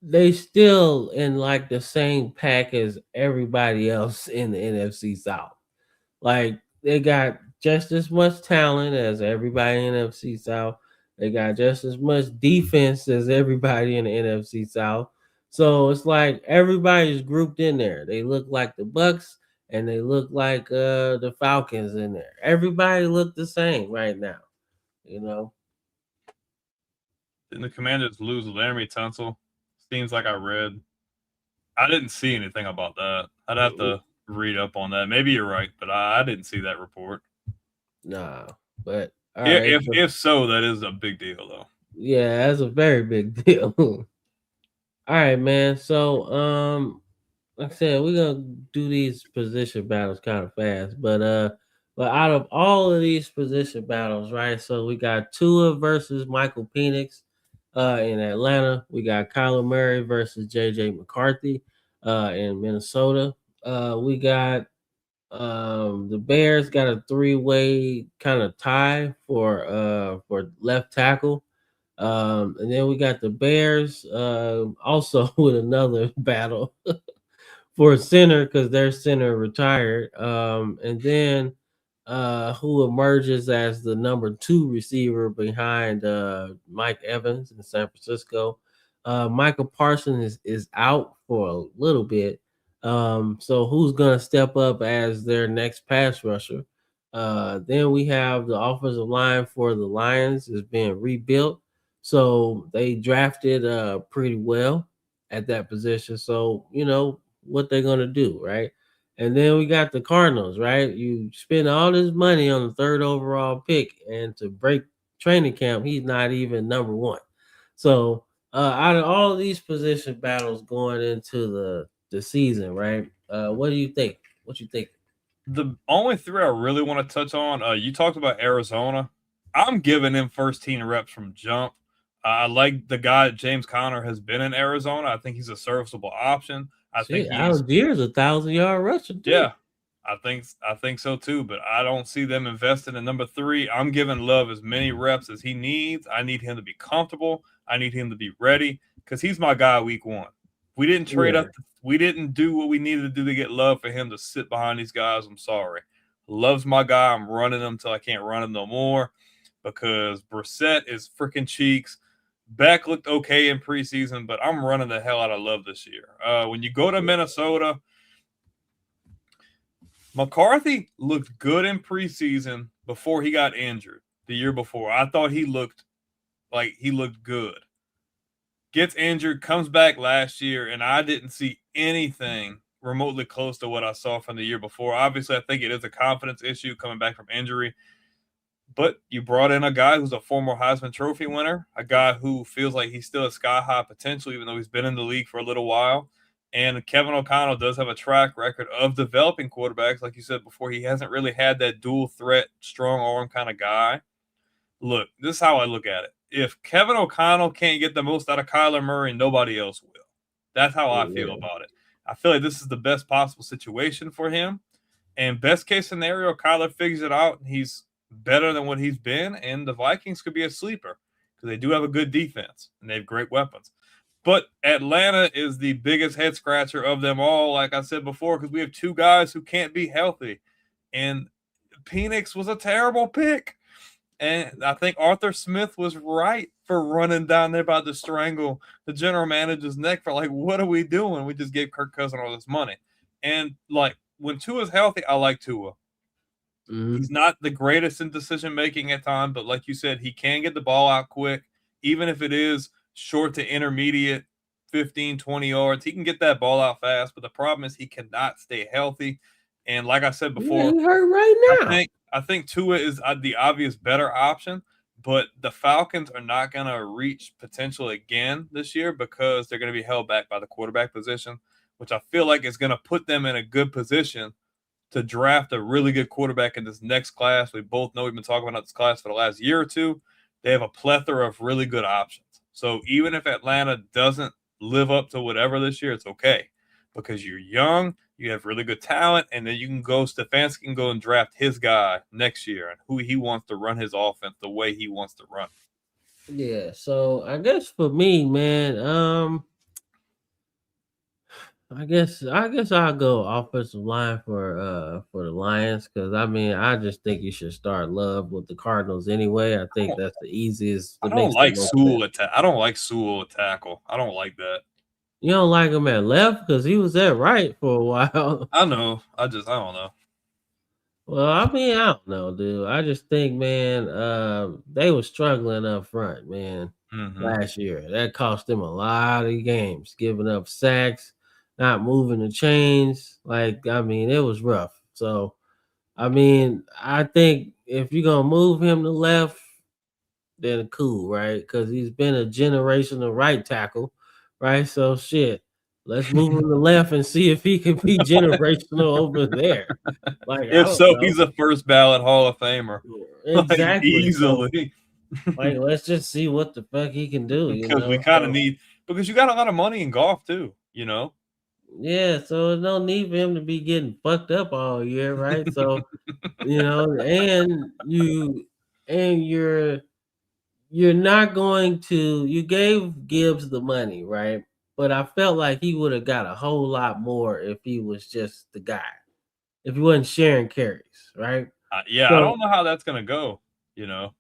they still in like the same pack as everybody else in the NFC South. Like they got just as much talent as everybody in the NFC South. They got just as much defense as everybody in the NFC South. So it's like everybody's grouped in there. They look like the Bucks and they look like the Falcons in there. Everybody look the same right now, you know. Didn't the Commanders lose Laramie Tunsil? Seems like I read. I didn't see anything about that. I'd have to read up on that. Maybe you're right, but I didn't see that report. Nah, but all right. If so, that is a big deal, though. Yeah, that's a very big deal. All right, man. So, like I said, we're gonna do these position battles kind of fast, but out of all of these position battles, right? So we got Tua versus Michael Penix, in Atlanta. We got Kyler Murray versus JJ McCarthy, in Minnesota. We got the Bears got a three-way kind of tie for left tackle. And then we got the Bears also with another battle for center because their center retired. And then who emerges as the number two receiver behind Mike Evans in San Francisco. Michael Parsons is out for a little bit. So who's gonna step up as their next pass rusher? Then we have the offensive line for the Lions is being rebuilt. So they drafted pretty well at that position. So you know what they're gonna do, right? And then we got the Cardinals, right? You spend all this money on the third overall pick, and to break training camp, he's not even number one. So out of all of these position battles going into the season, right? What do you think? What you think? The only three I really want to touch on, you talked about Arizona. I'm giving him first team reps from jump. I like the guy James Conner has been in Arizona. I think he's a serviceable option. I think Shit, he's Algier's 1,000-yard rusher too. yeah. I think so too, but I don't see them investing in number three. I'm giving Love as many reps as he needs. I need him to be comfortable. I need him to be ready because he's my guy week one. We didn't trade Yeah, up. We didn't do what we needed to do to get Love for him to sit behind these guys. I'm sorry. Love's my guy. I'm running him till I can't run him no more because Brissett is freaking cheeks. Beck looked okay in preseason, but I'm running the hell out of Love this year. When you go to Minnesota, McCarthy looked good in preseason before he got injured the year before. I thought he looked good. Gets injured, comes back last year, and I didn't see anything remotely close to what I saw from the year before. Obviously, I think it is a confidence issue coming back from injury. But you brought in a guy who's a former Heisman Trophy winner, a guy who feels like he's still a sky high potential, even though he's been in the league for a little while. And Kevin O'Connell does have a track record of developing quarterbacks. Like you said before, he hasn't really had that dual threat, strong arm kind of guy. Look, this is how I look at it. If Kevin O'Connell can't get the most out of Kyler Murray, nobody else will. That's how I feel yeah, about it. I feel like this is the best possible situation for him. And best case scenario, Kyler figures it out and he's better than what he's been. And the Vikings could be a sleeper because they do have a good defense and they have great weapons. But Atlanta is the biggest head scratcher of them all, like I said before, because we have two guys who can't be healthy. And Penix was a terrible pick. And I think Arthur Smith was right for running down there about to strangle the general manager's neck for like, what are we doing? We just gave Kirk Cousins all this money. And like when Tua's healthy, I like Tua. He's hmm not the greatest in decision making at times, but like you said, he can get the ball out quick, even if it is short to intermediate 15, 20 yards. He can get that ball out fast, but the problem is he cannot stay healthy. And like I said yeah, before, he hurt right now. I think Tua is the obvious better option, but the Falcons are not going to reach potential again this year because they're going to be held back by the quarterback position, which I feel like is going to put them in a good position to draft a really good quarterback in this next class. We both know we've been talking about this class for the last year or two. They have a plethora of really good options. So even if Atlanta doesn't live up to whatever this year, it's okay because you're young, you have really good talent, and then you can go, Stefanski can go and draft his guy next year and who he wants to run his offense the way he wants to run. Yeah, so I guess for me, man, I guess I'll go offensive line for the Lions because I mean I just think you should start Love with the Cardinals anyway. I think that's the easiest. I It don't makes the like most sense. Sewell attack. I don't like Sewell at tackle. I don't like that. You don't like him at left because he was at right for a while. I know. I don't know. Well, I mean, I don't know, dude. I just think, man, they were struggling up front, man, Mm-hmm. last year. That cost them a lot of games, giving up sacks, not moving the chains. Like, I mean, it was rough. So, I mean, I think if you're gonna move him to left, then cool, right? Because he's been a generational right tackle, right? So shit, let's move him to left and see if he can be generational over there. Like, I If don't so, know. he's a first ballot Hall of Famer, like Exactly. So, easily. like, let's just see what the fuck he can do, you Because we know? kind of So, need because you got a lot of money in golf too. You know. yeah, so there's no need for him to be getting fucked up all year, right? So, and you're not going to you gave Gibbs the money, right? but I felt like he would have got a whole lot more if he was just the guy, if he wasn't sharing carries, right? Yeah, I So don't know how that's gonna go. You know,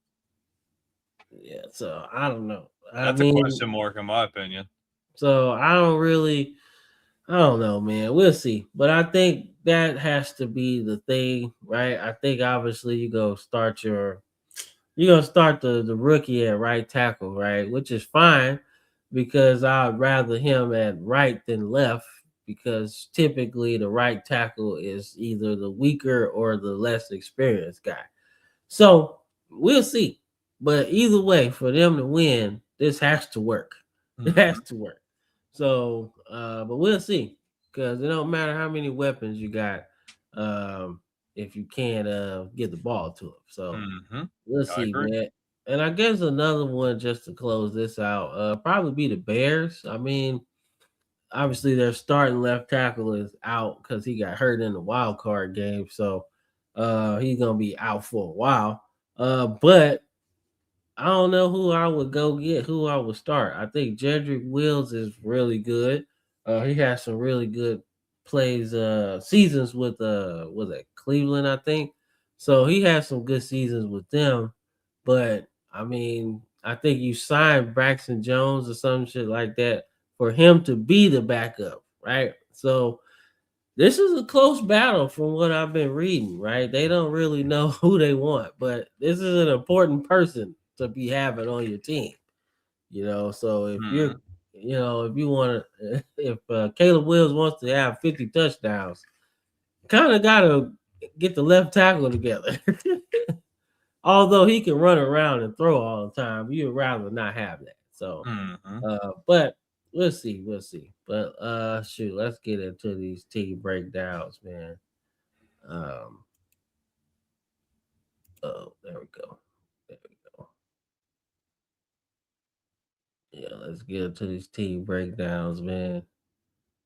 yeah, so I don't know. I that's a mean, question mark in my opinion. so I don't know, man. We'll see. But I think that has to be the thing, right? I think obviously you're gonna start the rookie at right tackle, right? Which is fine because I'd rather him at right than left because typically the right tackle is either the weaker or the less experienced guy. So we'll see. But either way, for them to win, this has to work. It has Mhm. to work. So, but we'll see because it don't matter how many weapons you got um, if you can't get the ball to them. So Mhm. we'll I see, agree. man. And I guess another one just to close this out, probably be the Bears. I mean, obviously their starting left tackle is out because he got hurt in the wild card game, so he's gonna be out for a while. But I don't know who I would go get, who I would start. I think Jedrick Wills is really good. He has some really good plays, seasons with was it Cleveland, I think. So he has some good seasons with them. But I mean, I think you signed Braxton Jones or some shit like that for him to be the backup, right? So this is a close battle from what I've been reading, right? They don't really know who they want, but this is an important person to be having on your team, you know. So if Mhm. you're, you know, if you want to, if Caleb Wills wants to have 50 touchdowns, kind of got to get the left tackle together. Although he can run around and throw all the time, you'd rather not have that. So, Mhm. but we'll see. But shoot, let's get into these team breakdowns, man. Um, oh, there we go. There we go. Yeah, let's get into these team breakdowns, man.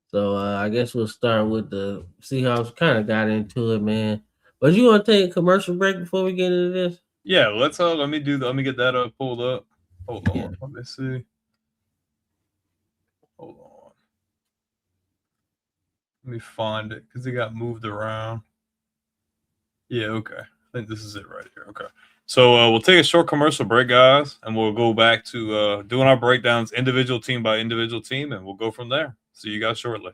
So I guess we'll start with the Seahawks. Kind of got into it, man. But you want to take a commercial break before we get into this? Yeah, let me get that pulled up. Hold Yeah. on. Let me see. Hold on. Let me find it because it got moved around. Yeah, okay. I think this is it right here. Okay. So we'll take a short commercial break, guys, and we'll go back to doing our breakdowns individual team by individual team, and we'll go from there. See you guys shortly.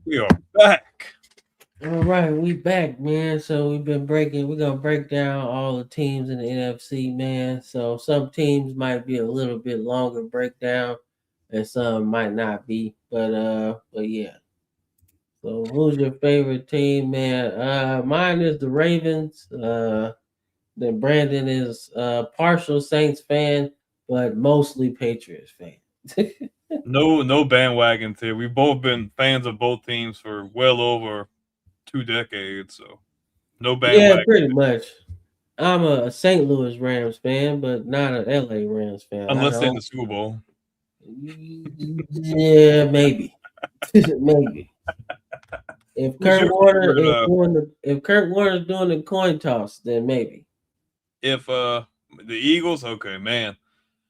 We are back. All right, we back, man. So we're gonna break down all the teams in the NFC, man. So some teams might be a little bit longer breakdown, and some might not be. But yeah. So who's your favorite team, man? Mine is the Ravens. Then Brandon is partial Saints fan, but mostly Patriots fan. No bandwagons here. We've both been fans of both teams for well over 2 decades, so no Yeah, bandwagon pretty much. I'm a St. Louis Rams fan, but not an LA Rams fan. I unless they're in don't. the Super Bowl. Yeah, maybe, maybe. If Who's Kurt your Warner favorite? is doing the if Kurt Warner's doing the coin toss, then maybe. if the Eagles, okay, man,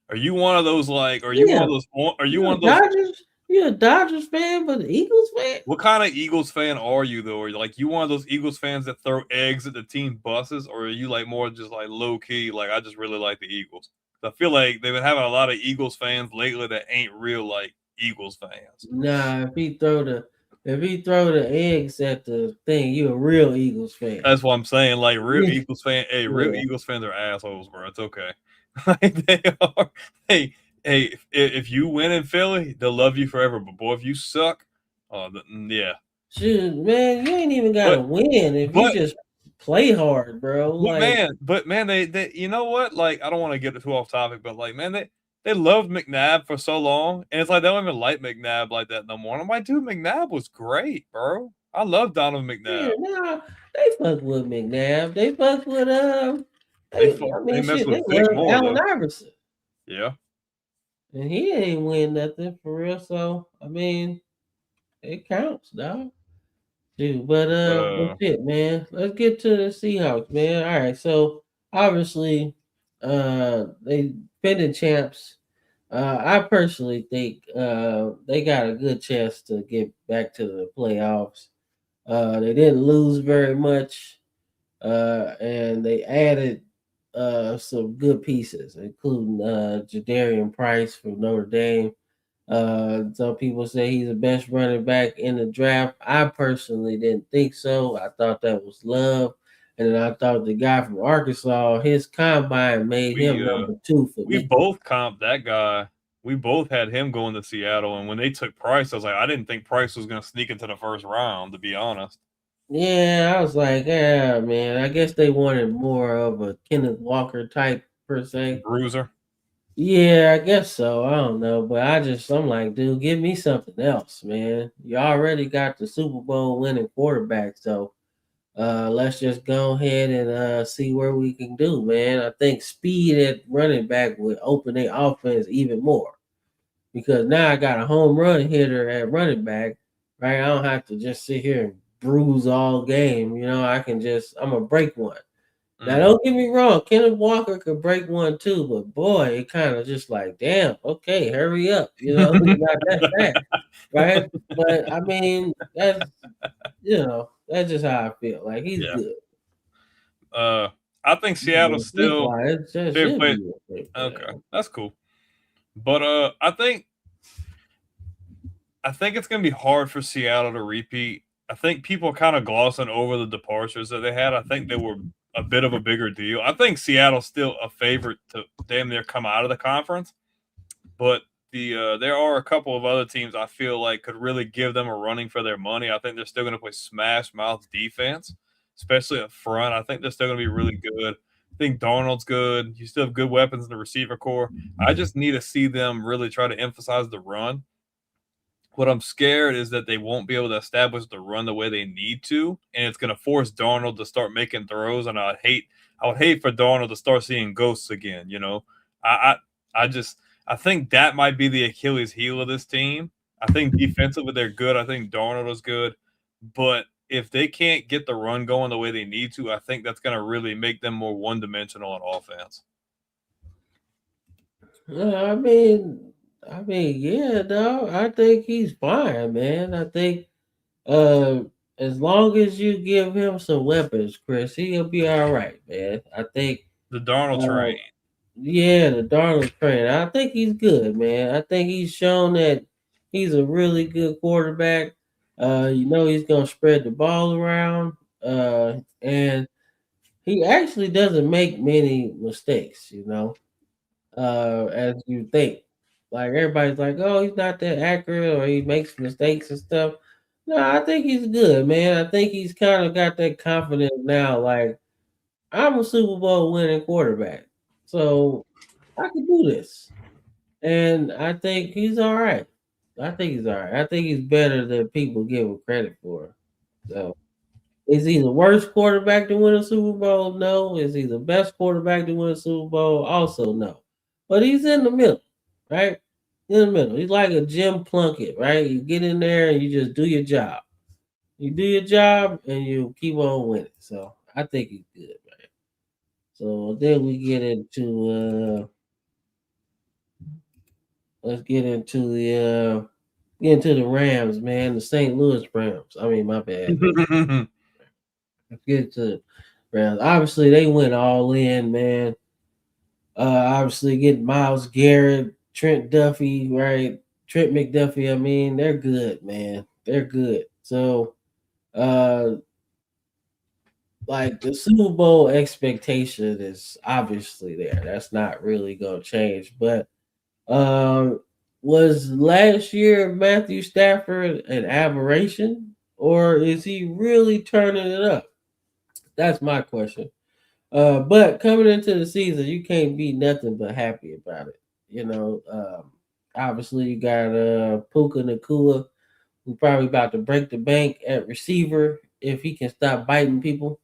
are you one of those like? Are you one Yeah, of those? Are you you one a of those? Dodgers, you a Dodgers fan, but an Eagles fan. What kind of Eagles fan are you though? Are you like you one of those Eagles fans that throw eggs at the team buses, or are you like more just like low key? Like I just really like the Eagles. I feel like they've been having a lot of Eagles fans lately that ain't real like Eagles fans. Nah, if he throw the eggs at the thing, you a real Eagles fan. That's what I'm saying. Like real Yeah, Eagles fan, hey, real yeah. Eagles fans are assholes, bro. It's okay. Like they are. Hey, hey, if you win in Philly, they'll love you forever. But boy, if you suck, yeah. Shoot, man, you ain't even gotta But win if you but just play hard, bro. Like, but man, they you know what? Like I don't want to get too off topic, but like man, they loved McNabb for so long, and it's like they don't even like McNabb like that no more. And I'm like, dude, McNabb was great, bro. I love Donovan yeah, McNabb. nah, they fuck with McNabb. They fuck with I They mean, mess shit, they with Vic love more Allen though. Iverson, Yeah. and he ain't win nothing for real. So I mean, it counts, dog. Dude, but Uh, shit, man. Let's get to the Seahawks, man. All right, so obviously, they defending champs. I personally think they got a good chance to get back to the playoffs. They didn't lose very much, and they added some good pieces, including Jadarian Price from Notre Dame. Some people say he's the best running back in the draft. I personally didn't think so. I thought that was Love. And then I thought the guy from Arkansas, his combine made him we number 2 for we me. both comped that guy. We both had him going to Seattle, and when they took Price, I was like, I didn't think Price was going to sneak into the first round. To be honest, Yeah, I was like, yeah, man. I guess they wanted more of a Kenneth Walker type per se. Bruiser. Yeah, I guess so. I don't know, but I'm like, dude, give me something else, man. You already got the Super Bowl winning quarterback, so let's just go ahead and see where we can do, man. I think speed at running back would open their offense even more because now I got a home run hitter at running back, right? I don't have to just sit here and bruise all game. I'm gonna break one. Now, Mm. don't get me wrong, Kenneth Walker could break one too, but boy, it kind of just like, damn, okay, hurry up, not that fast, right? But I mean, that's just how I feel. Like he's Yeah. good. I think Seattle's Safe still wise, that fair should play. be a safe Okay, plan. that's cool. But I think it's going to be hard for Seattle to repeat. I think people are kind of glossing over the departures that they had. I think they were a bit of a bigger deal. I think Seattle's still a favorite to damn near come out of the conference, but there are a couple of other teams I feel like could really give them a running for their money. I think they're still going to play smash mouth defense, especially up front. I think they're still going to be really good. I think Darnold's good. You still have good weapons in the receiver core. I just need to see them really try to emphasize the run. What I'm scared is that they won't be able to establish the run the way they need to, and it's going to force Darnold to start making throws. And I would hate for Darnold to start seeing ghosts again. I, I just, I think that might be the Achilles heel of this team. I think defensively they're good. I think Darnold is good, but if they can't get the run going the way they need to, I think that's going to really make them more one dimensional on offense. Uh, I mean, yeah, no, I think he's fine, man. I think uh, as long as you give him some weapons, Chris, he'll be all right, man. I think The Darnold uh, train. yeah, the Darnold train. I think he's good, man. I think he's shown that he's a really good quarterback. He's gonna spread the ball around. And he actually doesn't make many mistakes, as you think. Like everybody's like, oh, he's not that accurate or he makes mistakes and stuff. No, I think he's good, man. I think he's kind of got that confidence now. Like, I'm a Super Bowl winning quarterback. So I can do this. And I think he's all right. I think he's all right. I think he's better than people give him credit for. So is he the worst quarterback to win a Super Bowl? No. Is he the best quarterback to win a Super Bowl? Also no. But he's in the middle, right? In the middle. He's like a Jim Plunkett, right? You get in there and you just do your job. You do your job and you keep on winning. So I think he's good, man. So then we get into let's get into the Rams, man. The St. Louis Rams. I mean, my bad. Let's get to Rams. Obviously, they went all in, man. Obviously, getting Miles Garrett, Trent Duffy, right? Trent McDuffie. I mean, they're good, man. They're good. So, uh, like the Super Bowl expectation is obviously there. That's not really gonna change. But um, was last year Matthew Stafford an aberration, or is he really turning it up? That's my question. But coming into the season, you can't be nothing but happy about it. You know, obviously you got Puka Nakua, who probably about to break the bank at receiver if he can stop biting people.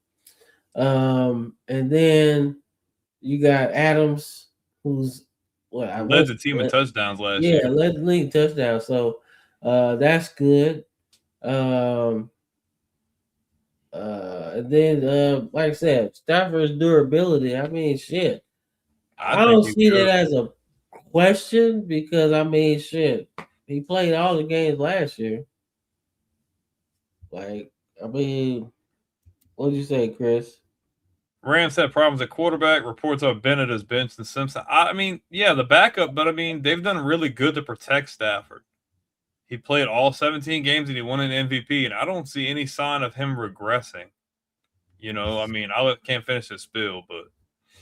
And then you got Adams, who's what I Led was the team in touchdowns last yeah, year. led the league touchdown. So that's good. Um, and then like I said, Stafford's durability. I mean, shit. I I think don't he's see that good. as a question because I mean, shit. He played all the games last year. Like, I mean, what did you say, Chris? Rams had problems at quarterback. Reports of Bennett as benched and Simpson. I mean, yeah, the backup, but I mean, they've done really good to protect Stafford. He played all 17 games and he won an MVP, and I don't see any sign of him regressing. You know, I mean, can't finish his spiel, but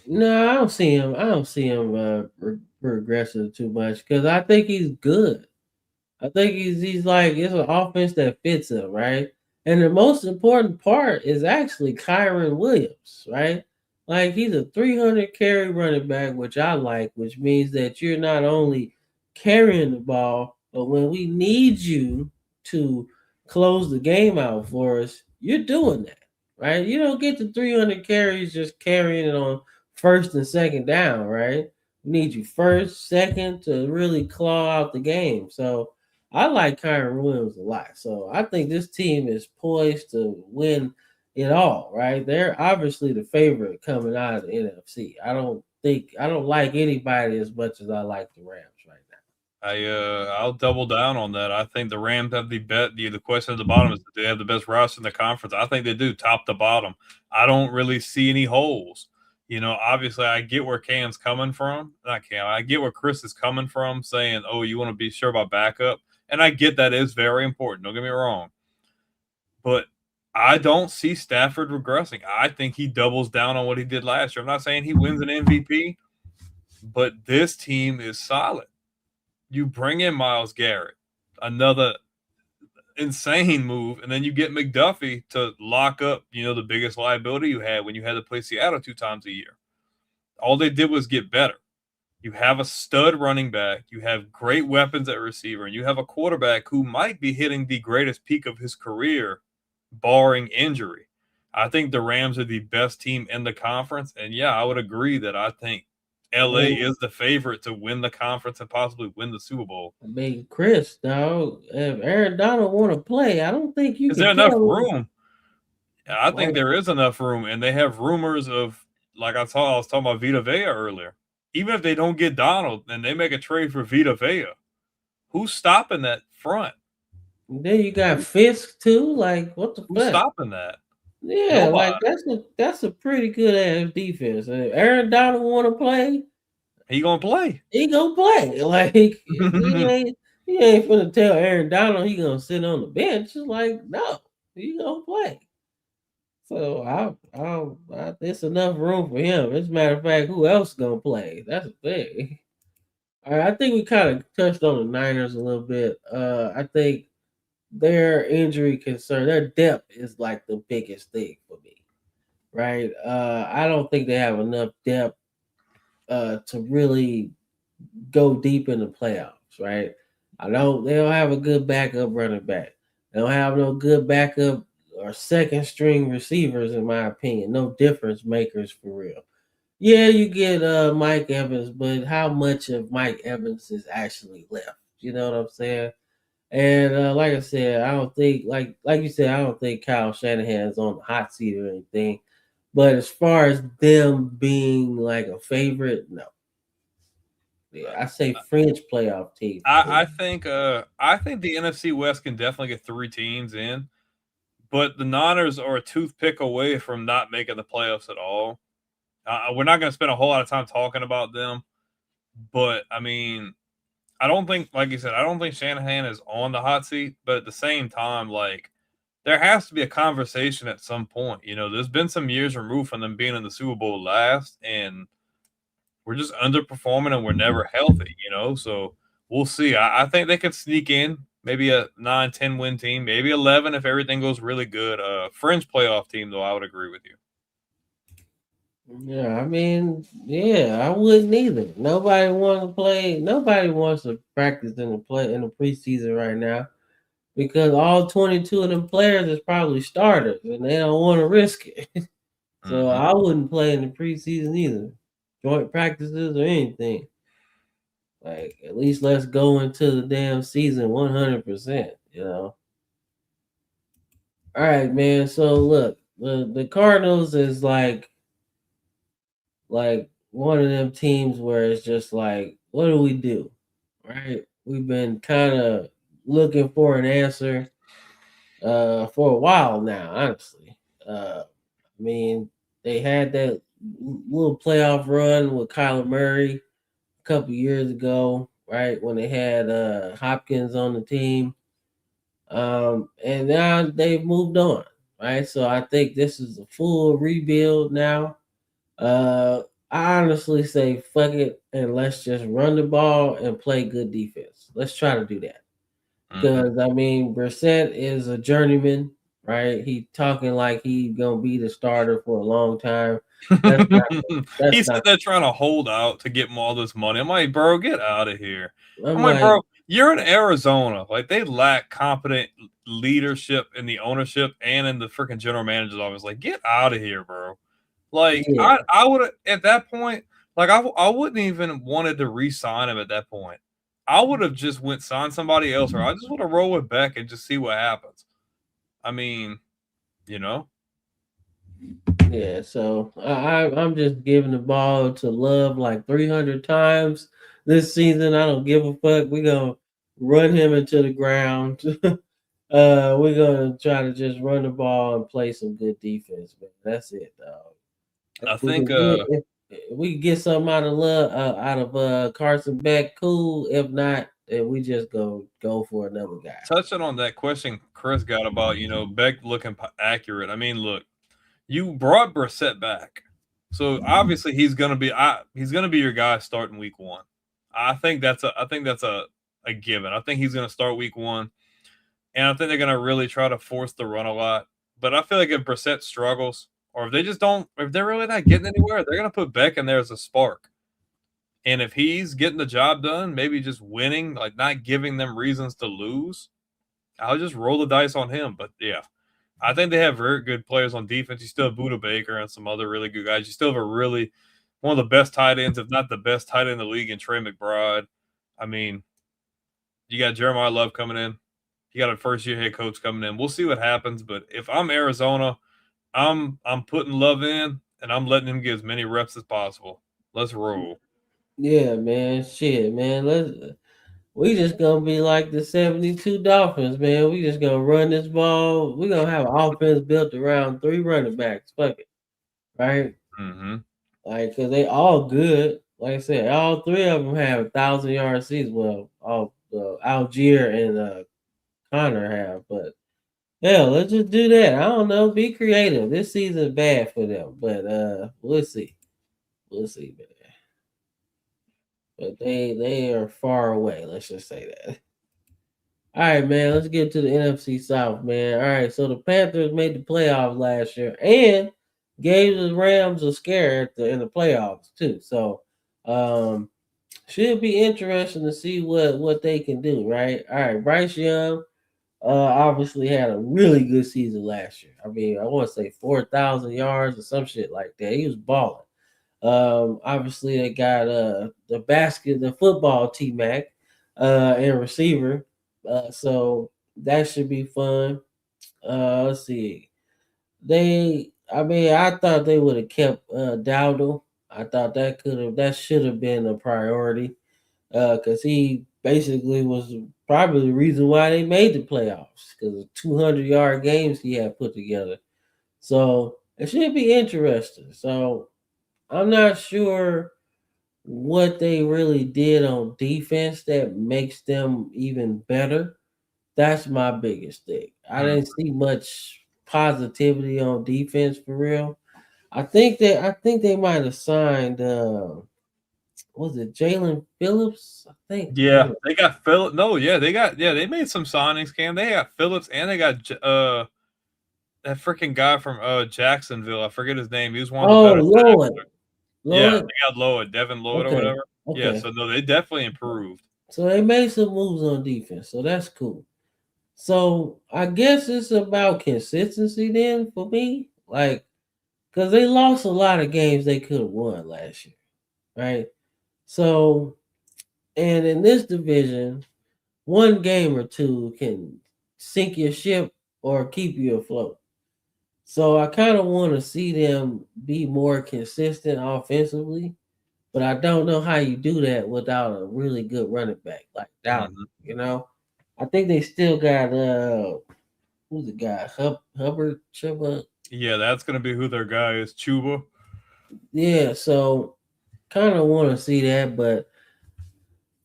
No, I don't see him. I don't see him regressing too much because I think he's good. I think he's like it's an offense that fits him, right? And the most important part is actually Kyron Williams, right? Like he's a 300 carry running back, which I like, which means that you're not only carrying the ball, but when we need you to close the game out for us, you're doing that, right? You don't get to 300 carries just carrying it on first and second down, right? We need you first, second to really claw out the game. So I like Kyron Williams a lot. So I think this team is poised to win it all, right? They're obviously the favorite coming out of the NFC. I don't like anybody as much as I like the Rams right I'll double down on that. I think the Rams have the bet. The question at the bottom is, do they have the best roster in the conference? I think they do, top to bottom. I don't really see any holes. You know, obviously, I get where Cam's coming from. Not Cam. I get where Chris is coming from, saying, "Oh, you want to be sure about backup," and I get that is very important. Don't get me wrong, but I don't see Stafford regressing. I think he doubles down on what he did last year. I'm not saying he wins an MVP, but this team is solid. You bring in Miles Garrett, another insane move, and then you get McDuffie to lock up, you know, the biggest liability you had when you had to play Seattle 2 times a year. All they did was get better. You have a stud running back, you have great weapons at receiver, and you have a quarterback who might be hitting the greatest peak of his career, barring injury. I think the Rams are the best team in the conference, and yeah, I would agree that I think LA now. is the favorite to win the conference and possibly win the Super Bowl. I mean, Chris, dog, if Aaron Donald want to play, I don't think you Is there can enough tell him. room? I think Like, there is enough room, and they have rumors of like I was talking about Vita Vea earlier. Even if they don't get Donald and they make a trade for Vita Vea, who's stopping that front? then you got Fisk too. Like, what the Who's fuck? stopping that? Yeah, like Nobody. that's a pretty good ass defense. If Aaron Donald want to play, He gonna play. he gonna play. Like he ain't finna tell Aaron Donald he gonna sit on the bench. It's like no, he gonna play. So there's enough room for him. As a matter of fact, who else gonna play? That's the thing. All right, I think we kind of touched on the Niners a little bit. I think their injury concern, their depth is like the biggest thing for me, right? I don't think they have enough depth to really go deep in the playoffs, right? They don't have a good backup running back. They don't have no good backup or second string receivers, in my opinion. No difference makers for real. Yeah, you get Mike Evans, but how much of Mike Evans is actually left? You know what I'm saying? And like I said, I don't think like you said, I don't think Kyle Shanahan's on the hot seat or anything. But as far as them being like a favorite, no. Yeah, I say French playoff team for sure. I think the NFC West can definitely get 3 teams in, but the Niners are a toothpick away from not making the playoffs at all. We're not going to spend a whole lot of time talking about them, but I mean, I don't think, like you said, I don't think Shanahan is on the hot seat. But at the same time, like there has to be a conversation at some point. You know, there's been some years removed from them being in the Super Bowl last, and we're just underperforming and we're never healthy. You know, so we'll see. I think they could sneak in maybe a 9-10 win team, maybe 11 if everything goes really good. Fringe playoff team, though, I would agree with you. Yeah, I mean, yeah, I wouldn't either. Nobody want to play. Nobody wants to practice in the preseason right now because all 22 of them players is probably starters and they don't want to risk it. So Mm-hmm. I wouldn't play in the preseason either, joint practices or anything. Like at least let's go into the damn season 100%. You know. All right, man. So look, the Cardinals is like one of them teams where it's just like, what do we do? Right? We've been kind of looking for an answer for a while now, honestly. I mean, they had that little playoff run with Kyler Murray a couple years ago, right? When they had Hopkins on the team. And now they've moved on, right? So I think this is a full rebuild now. Uh, I honestly say fuck it and let's just run the ball and play good defense. Let's try to do that Mm-hmm. because I mean Brissett is a journeyman, right? He talking like he gonna be the starter for a long time. That's not. That's He's sitting not. there trying to hold out to get all this money. I'm like, bro, get out of here. I'm I'm like, like, bro, you're in Arizona. Like, they lack competent leadership in the ownership and in the freaking general manager's office. Like, get out of here, bro. Like, yeah, I would at that point, like, I wouldn't even wanted to re-sign him at that point. I would have just went sign somebody else, or I just want to roll with Beck and just see what happens. I mean, you know. yeah. So I'm just giving the ball to Love like 300 times this season. I don't give a fuck. We gonna run him into the ground. We're gonna try to just run the ball and play some good defense, man. That's it, dog. If I we think can get if we can get something out of Love out of Carson Beck, cool. If not, then we just go for another guy. touching on that question Chris got about, Beck looking accurate. I mean, look, you brought Brissett back, so obviously he's gonna be your guy starting week one. I think that's a given. I think he's gonna start week one, and I think they're gonna really try to force the run a lot. But I feel like if Brissett struggles, or if they just don't, if they're really not getting anywhere, they're gonna put Beck in there as a spark. And if he's getting the job done, maybe just winning, like not giving them reasons to lose, I'll just roll the dice on him. But yeah, I think they have very good players on defense. You still have Buda Baker and some other really good guys. You still have a really one of the best tight ends, if not the best tight end in the league, in Trey McBride. I mean, you got Jeremiah Love coming in. You got a first year head coach coming in. We'll see what happens. But if I'm Arizona, I'm putting Love in and I'm letting him get as many reps as possible. Let's roll. Yeah, man. Shit, man. We just gonna be like the 72 Dolphins, man. We just gonna run this ball. We gonna have an offense built around three running backs. Fuck it. Right? Mm-hmm. Like, cause they all good. Like I said, all three of them have 1,000 yard seasons. Well, all Algier and Connor have, but yeah, let's just do that. I don't know. Be creative. This season's bad for them, but we'll see. We'll see, man. But they are far away. Let's just say that. All right, man. Let's get to the NFC South, man. All right, so the Panthers made the playoffs last year and gave the Rams a scare in the playoffs too. So, um, should be interesting to see what they can do. Right. All right, Bryce Young. Obviously had a really good season last year. I mean, I want to say 4,000 yards or some shit like that. He was balling. Obviously they got the football T Mac, and receiver. So that should be fun. Let's see. I mean, I thought they would have kept Dowdle. I thought that should have been a priority because he basically was probably the reason why they made the playoffs because 200-yard games he had put together. So it should be interesting. So I'm not sure what they really did on defense that makes them even better. That's my biggest thing. I Mm. didn't see much positivity on defense for real. I think they might have signed was it Jalen Phillips? I think Yeah, yeah. they got Phillips. No, yeah, they made some signings. Cam, they got Phillips and they got that freaking guy from Jacksonville. I forget his name. He was one of the Oh better Lord. tacklers. Yeah, Lord. they got Lloyd, Devin Lloyd or Okay. whatever. Yeah, Okay. so no, they definitely improved. So they made some moves on defense. So that's cool. So I guess it's about consistency then for me. Like, because they lost a lot of games they could have won last year. Right. So and in this division, one game or two can sink your ship or keep you afloat. So I kind of want to see them be more consistent offensively, but I don't know how you do that without a really good running back like Dallas. Mhm. You know, I think they still got who's the guy Hubbard Chuba. Yeah, that's gonna be who their guy is, Chuba. Yeah, so kind of want to see that, but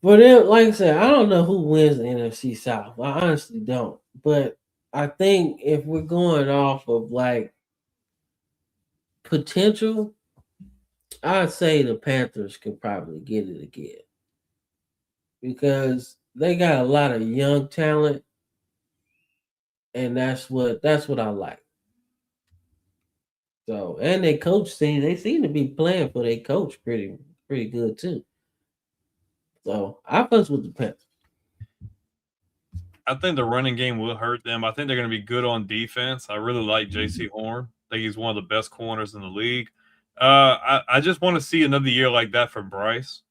for them, like I said, I don't know who wins the NFC South. I honestly don't, but I think if we're going off of like potential, I'd say the Panthers could probably get it again because they got a lot of young talent, and that's what I like. So, and they coach team, they seem to be playing for their coach pretty good too. So I fuss with the Panthers. I think the running game will hurt them. I think they're going to be good on defense. I really like J.C. Horn. I think he's one of the best corners in the league. I just want to see another year like that from Bryce.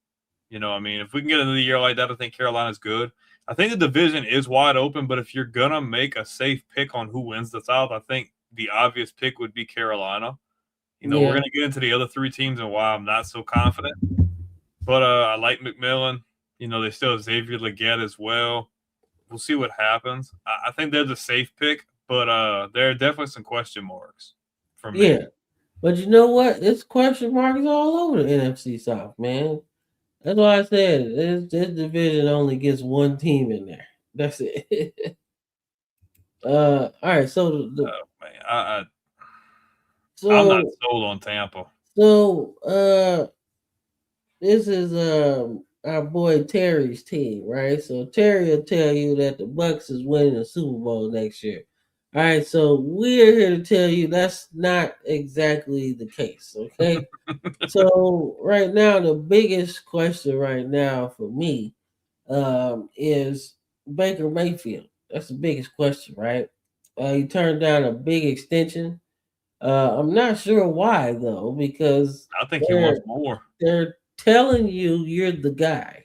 You know, I mean, if we can get another year like that, I think Carolina's good. I think the division is wide open, but if you're going to make a safe pick on who wins the South, I think the obvious pick would be Carolina. You know, we're Yeah, going to get into the other three teams and why I'm not so confident. But I like McMillan. You know, they still have Xavier Legette as well. We'll see what happens. I think they're the safe pick, but there are definitely some question marks for me. yeah. But you know what? It's question marks all over the NFC South, man. That's why I said this division only gets one team in there. That's it. All right. So Man, I'm not so sold on Tampa. so this is our boy Terry's team, right? So Terry will tell you that the Bucks is winning the Super Bowl next year. All right, so we're here to tell you that's not exactly the case, okay? So right now, the biggest question right now for me is Baker Mayfield. That's the biggest question, right? He turned down a big extension. I'm not sure why though, because I think he wants they're more. they're telling you you're the guy.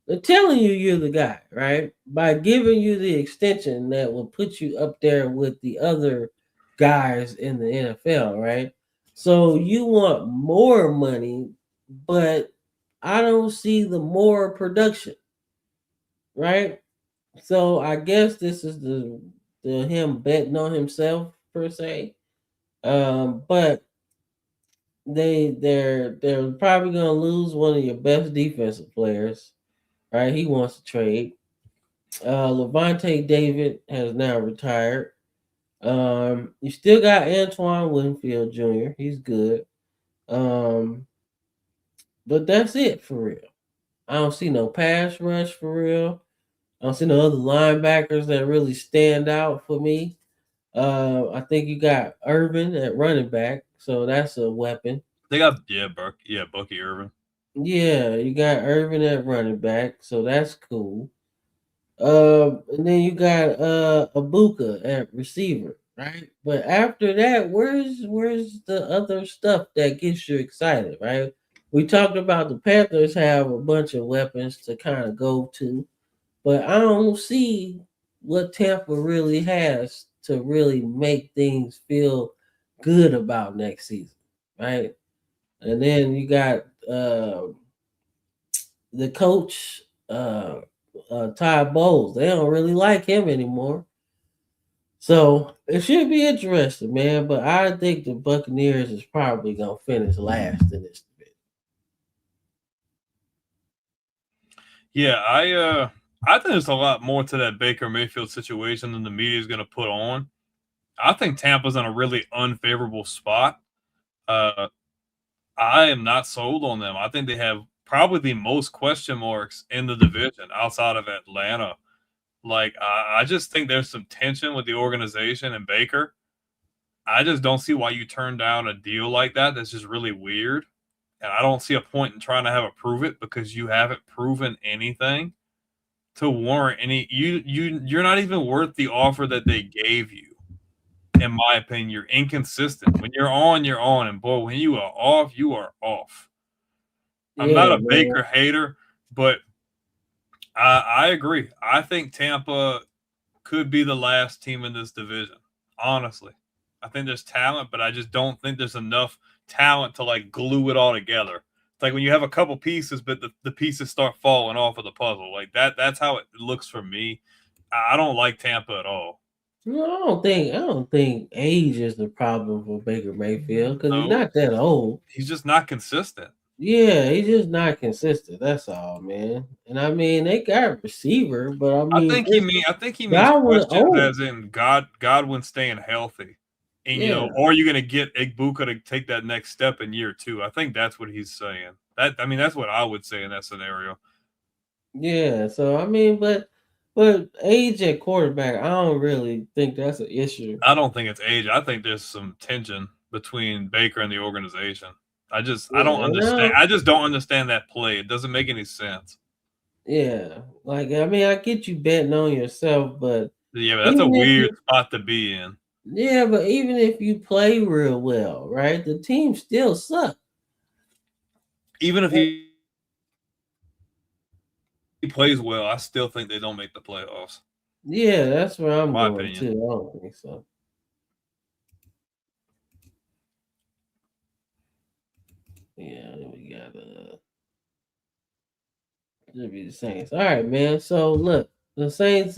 They're telling you you're the guy, right? By giving you the extension that will put you up there with the other guys in the NFL, right? So you want more money, but I don't see the more production, right? So I guess this is the him betting on himself per se. But they're probably gonna lose one of your best defensive players, right? He wants to trade. Levante David has now retired. You still got Antoine Winfield Jr. He's good. Um, but that's it for real. I don't see no pass rush for real. I don't see no other linebackers that really stand out for me. I think you got Irvin at running back, so that's a weapon. They got Bucky Irvin. Yeah, you got Irvin at running back, so that's cool. And then you got Abuka at receiver, right? But after that, where's the other stuff that gets you excited, right? We talked about the Panthers have a bunch of weapons to kind of go to, but I don't see what Tampa really has to really make things feel good about next season, right? And then you got the coach, Ty Bowles. They don't really like him anymore. So it should be interesting, man. But I think the Buccaneers is probably gonna finish last in this division. Yeah, I think there's a lot more to that Baker Mayfield situation than the media is going to put on. I think Tampa's in a really unfavorable spot. Uh, I am not sold on them. I think they have probably the most question marks in the division outside of Atlanta. Like, I just think there's some tension with the organization and Baker. I just don't see why you turn down a deal like that. That's just really weird. And I don't see a point in trying to have it prove it because you haven't proven anything to warrant any. You're not even worth the offer that they gave you. In my opinion, you're inconsistent. When you're on, you're on, and boy, when you are off, you are off. I'm not Yeah, a man. Baker hater, but I agree. I think Tampa could be the last team in this division. Honestly, I think there's talent, but I just don't think there's enough talent to like glue it all together. It's like when you have a couple pieces, but the pieces start falling off of the puzzle. Like that. That's how it looks for me. I don't like Tampa at all. No, I don't think age is the problem for Baker Mayfield because he's No, not that old. he's just not consistent. Yeah, he's just not consistent. That's all, man. And I mean, they got a receiver, but I mean, this I think he means Godwin questions old. as in Godwin staying healthy. And Yeah, or you're gonna get Igbuka to take that next step in year two. I think that's what he's saying. That's what I would say in that scenario. yeah. So I mean, but age at quarterback, I don't really think that's an issue. I don't think it's age. I think there's some tension between Baker and the organization. I Yeah, don't understand. I just don't understand that play. It doesn't make any sense. yeah. Like I mean, I get you betting on yourself, but Yeah, but that's a even if weird you, spot to be in. yeah, but even if you play real well, right, the team still suck. Even if he plays well, I still think they don't make the playoffs. Yeah, that's where I'm My going opinion. to. I don't think so. Yeah, we got should be the Saints. All right, man. So look, the Saints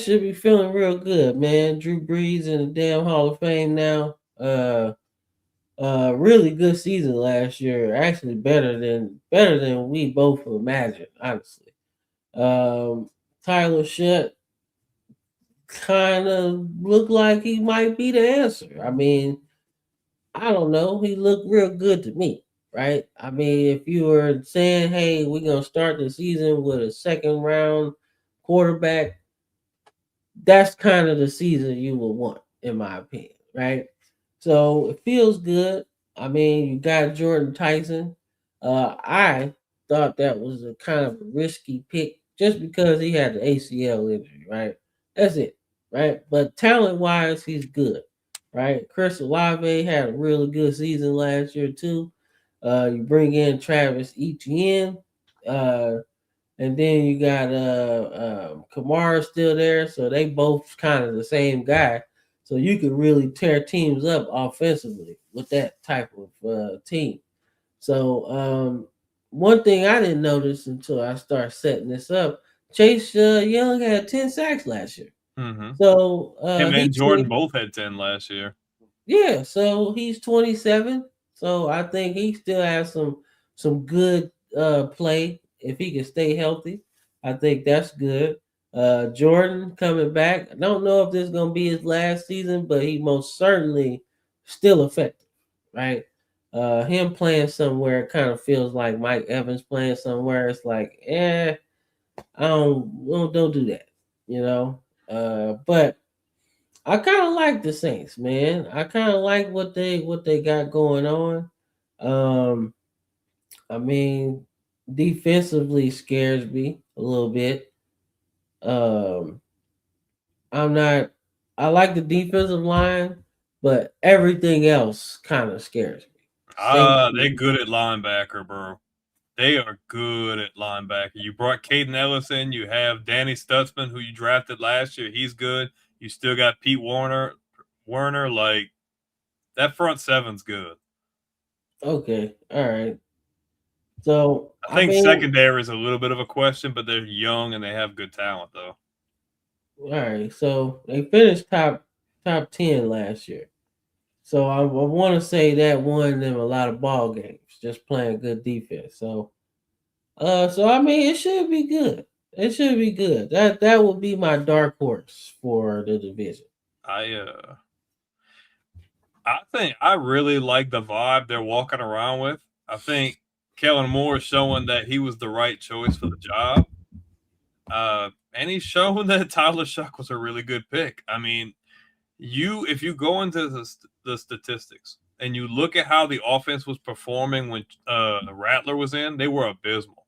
should be feeling real good, man. Drew Brees in the damn Hall of Fame now. Really good season last year. Actually, better than we both imagined. Honestly, um, Tyler Shutt kind of looked like he might be the answer. I mean, I don't know. He looked real good to me, right? I mean, if you were saying, "Hey, we're gonna start the season with a second round quarterback," that's kind of the season you would want, in my opinion, right? So it feels good. I mean, you got Jordan Tyson. I thought that was a kind of a risky pick just because he had the ACL injury, right? That's it, right? But talent wise, he's good, right? Chris Olave had a really good season last year too. You bring in Travis Etienne. Uh, and then you got Kamara still there, so they both kind of the same guy. So you could really tear teams up offensively with that type of team. So one thing I didn't notice until I started setting this up, Chase Young had 10 sacks last year. Mm-hmm. So Him and he's Jordan both had 10 last year. yeah, so he's 27. So I think he still has some good play if he can stay healthy. I think that's good. Jordan coming back. I don't know if this is gonna be his last season, but he most certainly still effective, right? Him playing somewhere kind of feels like Mike Evans playing somewhere. It's like, I don't do that, you know. But I kind of like the Saints, man. I kind of like what they got going on. Um, I mean, defensively scares me a little bit. Um, I'm not. I like the defensive line, but everything else kind of scares me. They Safety. good at linebacker, bro. They are good at linebacker. You brought Caden Ellis in. You have Danny Stutzman, who you drafted last year. He's good. You still got Pete Warner. Werner, like that front seven's good. Okay, all right. So I I think mean, secondary is a little bit of a question, but they're young and they have good talent though. all right. So they finished top 10 last year. So I want to say that won them a lot of ball games, just playing good defense. So I mean, it should be good. It should be good. That would be my dark horse for the division. I I think I really like the vibe they're walking around with. I think Kellen Moore is showing that he was the right choice for the job. And he's shown that Tyler Shuck was a really good pick. I mean, if you go into the statistics and you look at how the offense was performing when Rattler was in, they were abysmal.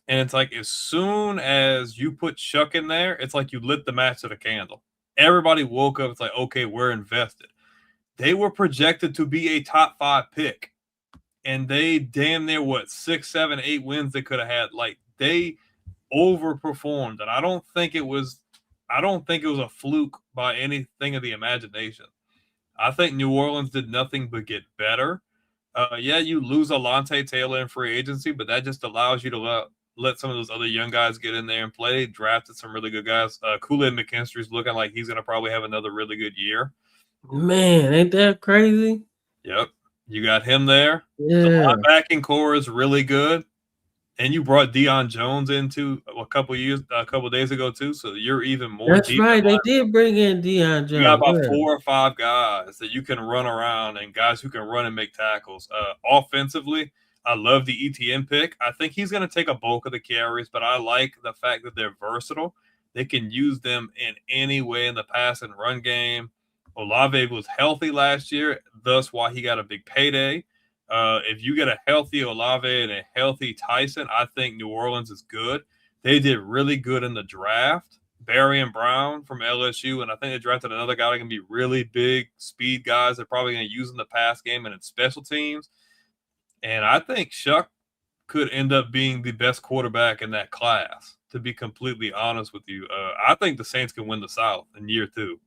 And it's like as soon as you put Shuck in there, it's like you lit the match at a candle. Everybody woke up. It's like, okay, we're invested. They were projected to be a top 5 pick, and they damn near what 6, 7, 8 wins they could have had. Like they overperformed, and I don't think it was a fluke by anything of the imagination. I think New Orleans did nothing but get better. Yeah, you lose Alontae Taylor in free agency, but that just allows you to let some of those other young guys get in there and play. They drafted some really good guys. Kool-Aid McKinstry's looking like he's going to probably have another really good year. Man, ain't that crazy? Yep, you got him there. The Yeah, linebacking core is really good. And you brought Deion Jones into a couple days ago too, so you're even more that's deep right. in They line. did bring in Deion You got Jones. about Yeah. 4 or 5 guys that you can run around and guys who can run and make tackles. Offensively, I love the ETN pick. I think he's going to take a bulk of the carries, but I like the fact that they're versatile. They can use them in any way in the pass and run game. Olave was healthy last year, thus why he got a big payday. If you get a healthy Olave and a healthy Tyson, I think New Orleans is good. They did really good in the draft. Barry and Brown from LSU, and I think they drafted another guy that can be really big speed guys. They're probably going to use in the pass game and in special teams. And I think Shuck could end up being the best quarterback in that class. To be completely honest with you, I think the Saints can win the South in year 2.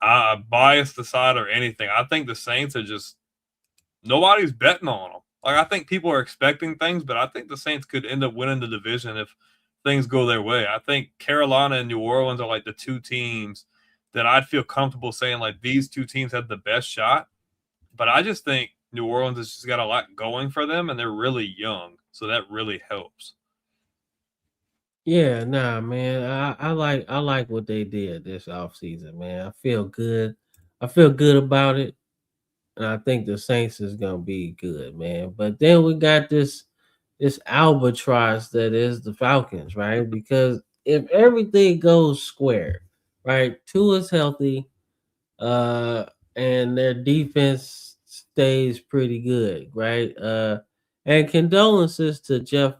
Biased aside or anything, I think the Saints are just nobody's betting on them. Like I think people are expecting things, but I think the Saints could end up winning the division if things go their way. I think Carolina and New Orleans are like the 2 teams that I'd feel comfortable saying like these 2 teams have the best shot. But I just think New Orleans has just got a lot going for them, and they're really young, so that really helps. Yeah, nah, man. I like what they did this offseason, man. I feel good. I feel good about it. And I think the Saints is gonna be good, man. But then we got this albatross that is the Falcons, right? Because if everything goes square, right? Tua's healthy, uh, and their defense stays pretty good, right? And condolences to Jeff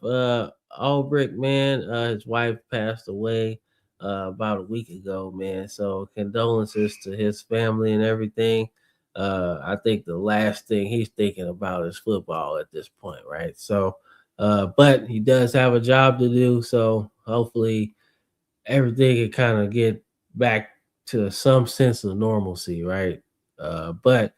Albrecht, man. His wife passed away about a week ago, man. So condolences to his family and everything. I think the last thing he's thinking about is football at this point, right? So, but he does have a job to do, so hopefully everything can kind of get back to some sense of normalcy, right? But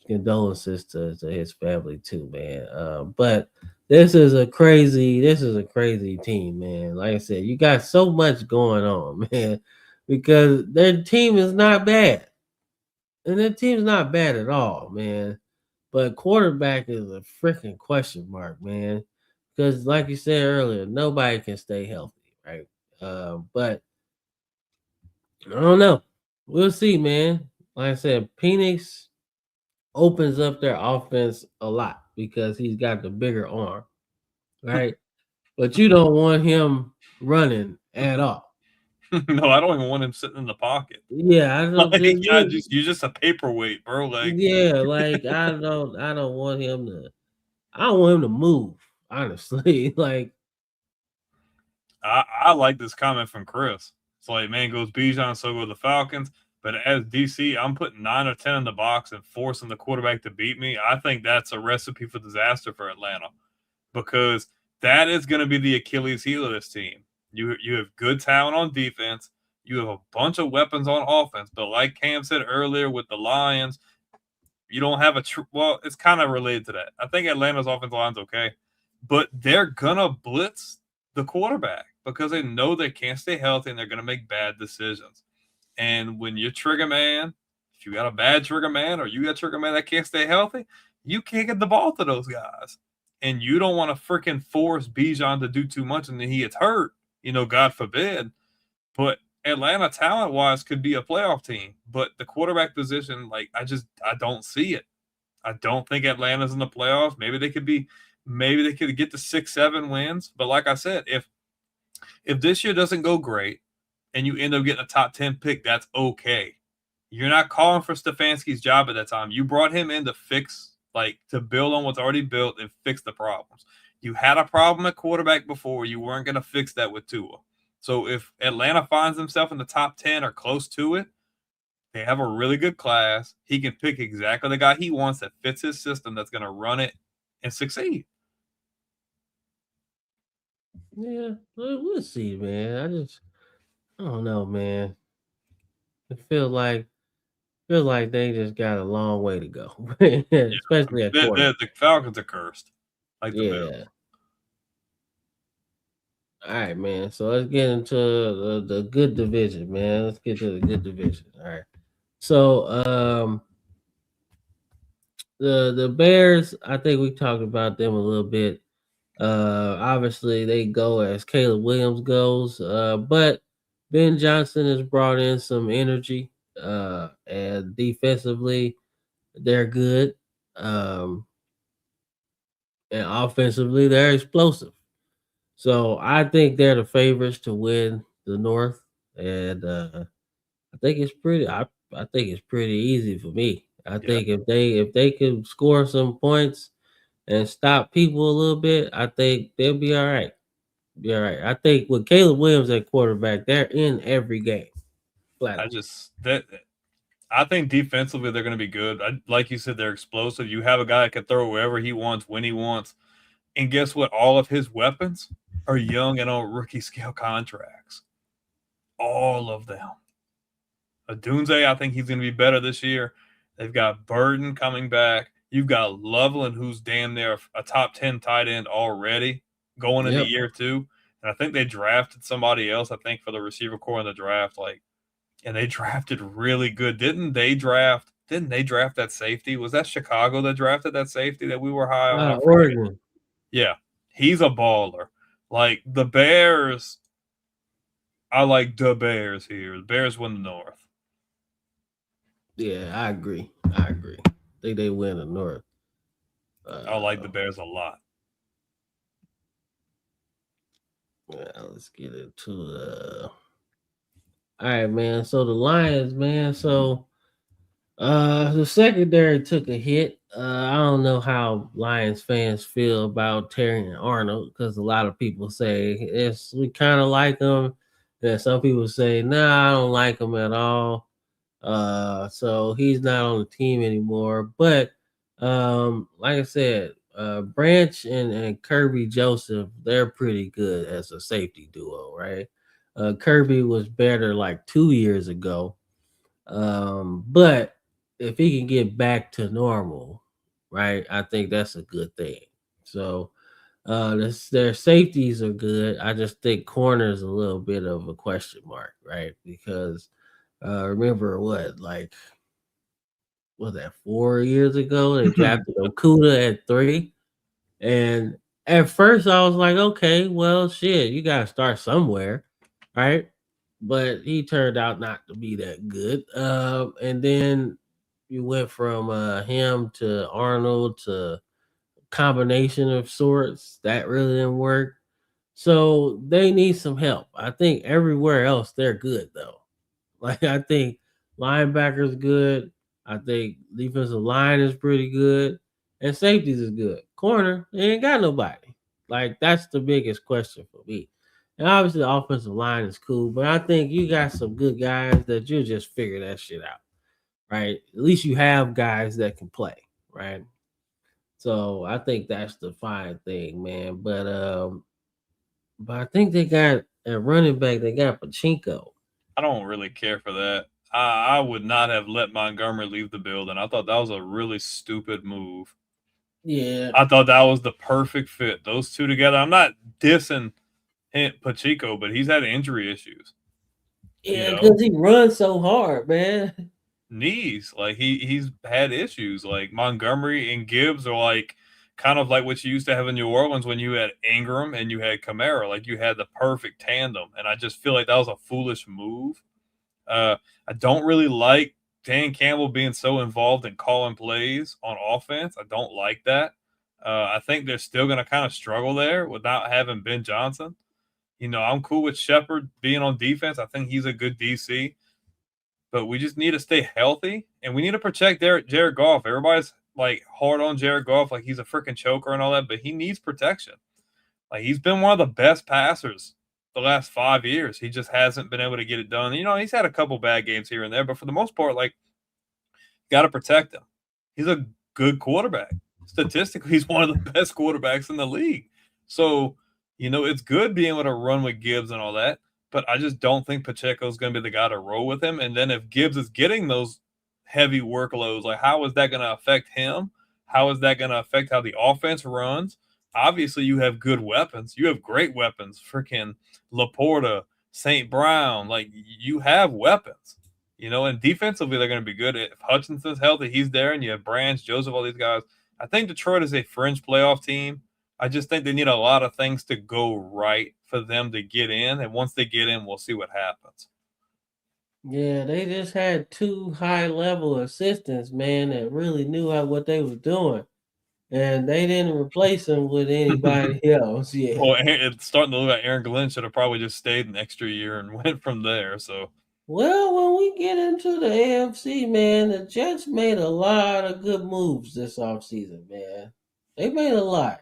condolences to his family too, man. But this is a crazy team, man. Like I said, you got so much going on, man, because their team is not bad, and their team's not bad at all, man. But quarterback is a freaking question mark, man. Because like you said earlier, nobody can stay healthy, right? But I don't know. We'll see, man. Like I said, Penix opens up their offense a lot because he's got the bigger arm, right? But you don't want him running at all. No, I don't even want him sitting in the pocket. Yeah, I don't. Like, you're just a paperweight, bro. Like, Yeah, like I don't want him to. I don't want him to move. Honestly, like I like this comment from Chris. It's like, man, goes Bijan, so go the Falcons. But as DC, I'm putting 9 or 10 in the box and forcing the quarterback to beat me. I think that's a recipe for disaster for Atlanta because that is going to be the Achilles heel of this team. You have good talent on defense, You have a bunch of weapons on offense, but like Cam said earlier with the Lions, you don't have well, it's kind of related to that. I think Atlanta's offensive line's okay, but they're gonna blitz the quarterback because they know they can't stay healthy and they're gonna make bad decisions. And when you're trigger man, if you got a bad trigger man or you got a trigger man that can't stay healthy, you can't get the ball to those guys. And you don't want to freaking force Bijan to do too much and then he gets hurt, God forbid. But Atlanta talent wise could be a playoff team. But the quarterback position, I don't see it. I don't think Atlanta's in the playoffs. Maybe they could get to 6-7 wins. But like I said, if this year doesn't go great and you end up getting a top 10 pick, that's okay. You're not calling for Stefanski's job at that time. You brought him in to to build on what's already built and fix the problems. You had a problem at quarterback before. You weren't going to fix that with Tua. So if Atlanta finds himself in the top 10 or close to it, they have a really good class. He can pick exactly the guy he wants that fits his system that's going to run it and succeed. Yeah, we'll see, man. I don't know, man. I feel like they just got a long way to go, especially at quarterback. The Falcons are cursed, like the Bills. Yeah. All right, man. So let's get into the good division, man. Let's get to the good division. All right. So the Bears, I think we talked about them a little bit. Obviously they go as Caleb Williams goes, but Ben Johnson has brought in some energy. And defensively, they're good. Um, and offensively, they're explosive. So I think they're the favorites to win the North, and I think it's pretty. I think it's pretty easy for me. I think if they can score some points and stop people a little bit, I think they'll be all right. Be all right. I think with Caleb Williams at quarterback, they're in every game. Flat out. I think defensively they're going to be good. Like you said, they're explosive. You have a guy that can throw wherever he wants, when he wants. And guess what? All of his weapons are young and on rookie scale contracts. All of them. Adunze, I think he's going to be better this year. They've got Burden coming back. You've got Loveland, who's damn near a top 10 tight end already going into year 2. And I think they drafted somebody else, I think, for the receiver core in the draft. And they drafted really good. Didn't they draft that safety? Was that Chicago that drafted that safety that we were high on? Oregon. Yeah. He's a baller. Like the Bears, I like the Bears here. The Bears win the North. Yeah, I agree. I think they win the North. I like the Bears a lot. Let's get into all right, man. So the Lions, man. So the secondary took a hit. I don't know how Lions fans feel about Terry Arnold because a lot of people say we kind of like him. And some people say, nah, I don't like him at all. So he's not on the team anymore. But like I said, Branch and Kirby Joseph, they're pretty good as a safety duo, right? Kirby was better like 2 years ago. But if he can get back to normal, right, I think that's a good thing. So their safeties are good. I just think corner is a little bit of a question mark, right? Because remember what was that 4 years ago? They drafted Okuda at 3. And at first I was like, okay, well shit, you gotta start somewhere, right? But he turned out not to be that good. And then you went from him to Arnold to combination of sorts that really didn't work. So they need some help. I think everywhere else they're good though. Like I think linebackers good. I think defensive line is pretty good, and safeties is good. Corner, they ain't got nobody. Like that's the biggest question for me. And obviously the offensive line is cool, but I think you got some good guys that you'll just figure that shit out, right? At least you have guys that can play, right? So I think that's the fine thing, man. But I think they got a running back. They got Pachinko. I don't really care for that. I would not have let Montgomery leave the building. I thought that was a really stupid move. Yeah. I thought that was the perfect fit. Those two together. I'm not dissing Pacheco, but he's had injury issues. You Yeah, know, because he runs so hard, man. knees. Like he's had issues. Like Montgomery and Gibbs are like kind of like what you used to have in New Orleans when you had Ingram and you had Kamara. Like you had the perfect tandem. And I just feel like that was a foolish move. I don't really like Dan Campbell being so involved in calling plays on offense. I don't like that. I think they're still going to kind of struggle there without having Ben Johnson. I'm cool with Shepard being on defense. I think he's a good DC, but we just need to stay healthy and we need to protect Jared Goff. Everybody's like hard on Jared Goff, like he's a freaking choker and all that, but he needs protection. Like he's been one of the best passers the last 5 years. He just hasn't been able to get it done. He's had a couple bad games here and there, but for the most part, like, got to protect him. He's a good quarterback. Statistically, he's one of the best quarterbacks in the league. So, it's good being able to run with Gibbs and all that, but I just don't think Pacheco's going to be the guy to roll with him. And then if Gibbs is getting those heavy workloads, like how is that going to affect him? How is that going to affect how the offense runs? Obviously, you have good weapons. You have great weapons. Freaking Laporta, St. Brown, like you have weapons. And defensively, they're going to be good. If Hutchinson's healthy, he's there, and you have Branch, Joseph, all these guys. I think Detroit is a fringe playoff team. I just think they need a lot of things to go right for them to get in. And once they get in, we'll see what happens. Yeah, they just had two high level assistants, man, that really knew what they were doing. And they didn't replace them with anybody else. Yeah. Well, it's starting to look like Aaron Glenn should have probably just stayed an extra year and went from there. So, Well, when we get into the AFC, man, the Jets made a lot of good moves this offseason, man. They made a lot.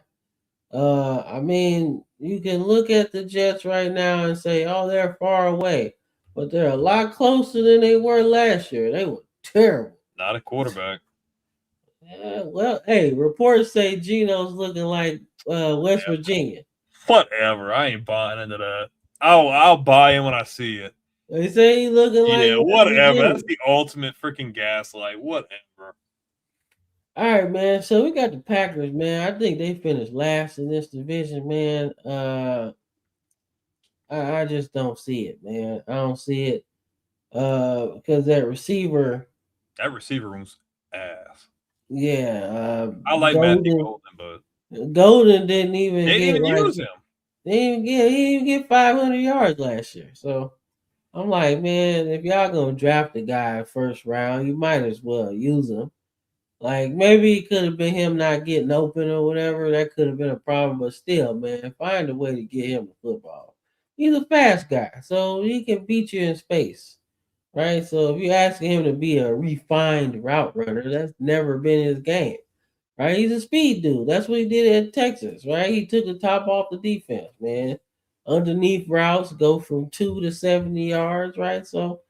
I mean, you can look at the Jets right now and say, oh, they're far away, but they're a lot closer than they were last year. They were terrible. not a quarterback. Yeah, well, hey, reports say Geno's looking like West Yeah, Virginia. whatever. I ain't buying into that. I'll buy in when I see it. They say he's looking like Yeah, West whatever. Virginia. That's the ultimate freaking gaslight. Whatever. All right, man. So we got the Packers, man. I think they finished last in this division, man. I just don't see it, man. I don't see it. Because that receiver, That receiver room's ass. yeah, I like Matthew Golden. Golden, but Golden didn't even they didn't get even like use him. he didn't get 500 yards last year. So I'm like, man, if y'all gonna draft a guy first round, you might as well use him. Like maybe it could have been him not getting open or whatever. That could have been a problem, but still, man, find a way to get him the football. He's a fast guy, so he can beat you in space, right? So if you're asking him to be a refined route runner, that's never been his game, right? He's a speed dude. That's what he did at Texas, right? He took the top off the defense, man. Underneath routes go from 2 to 70 yards, right? So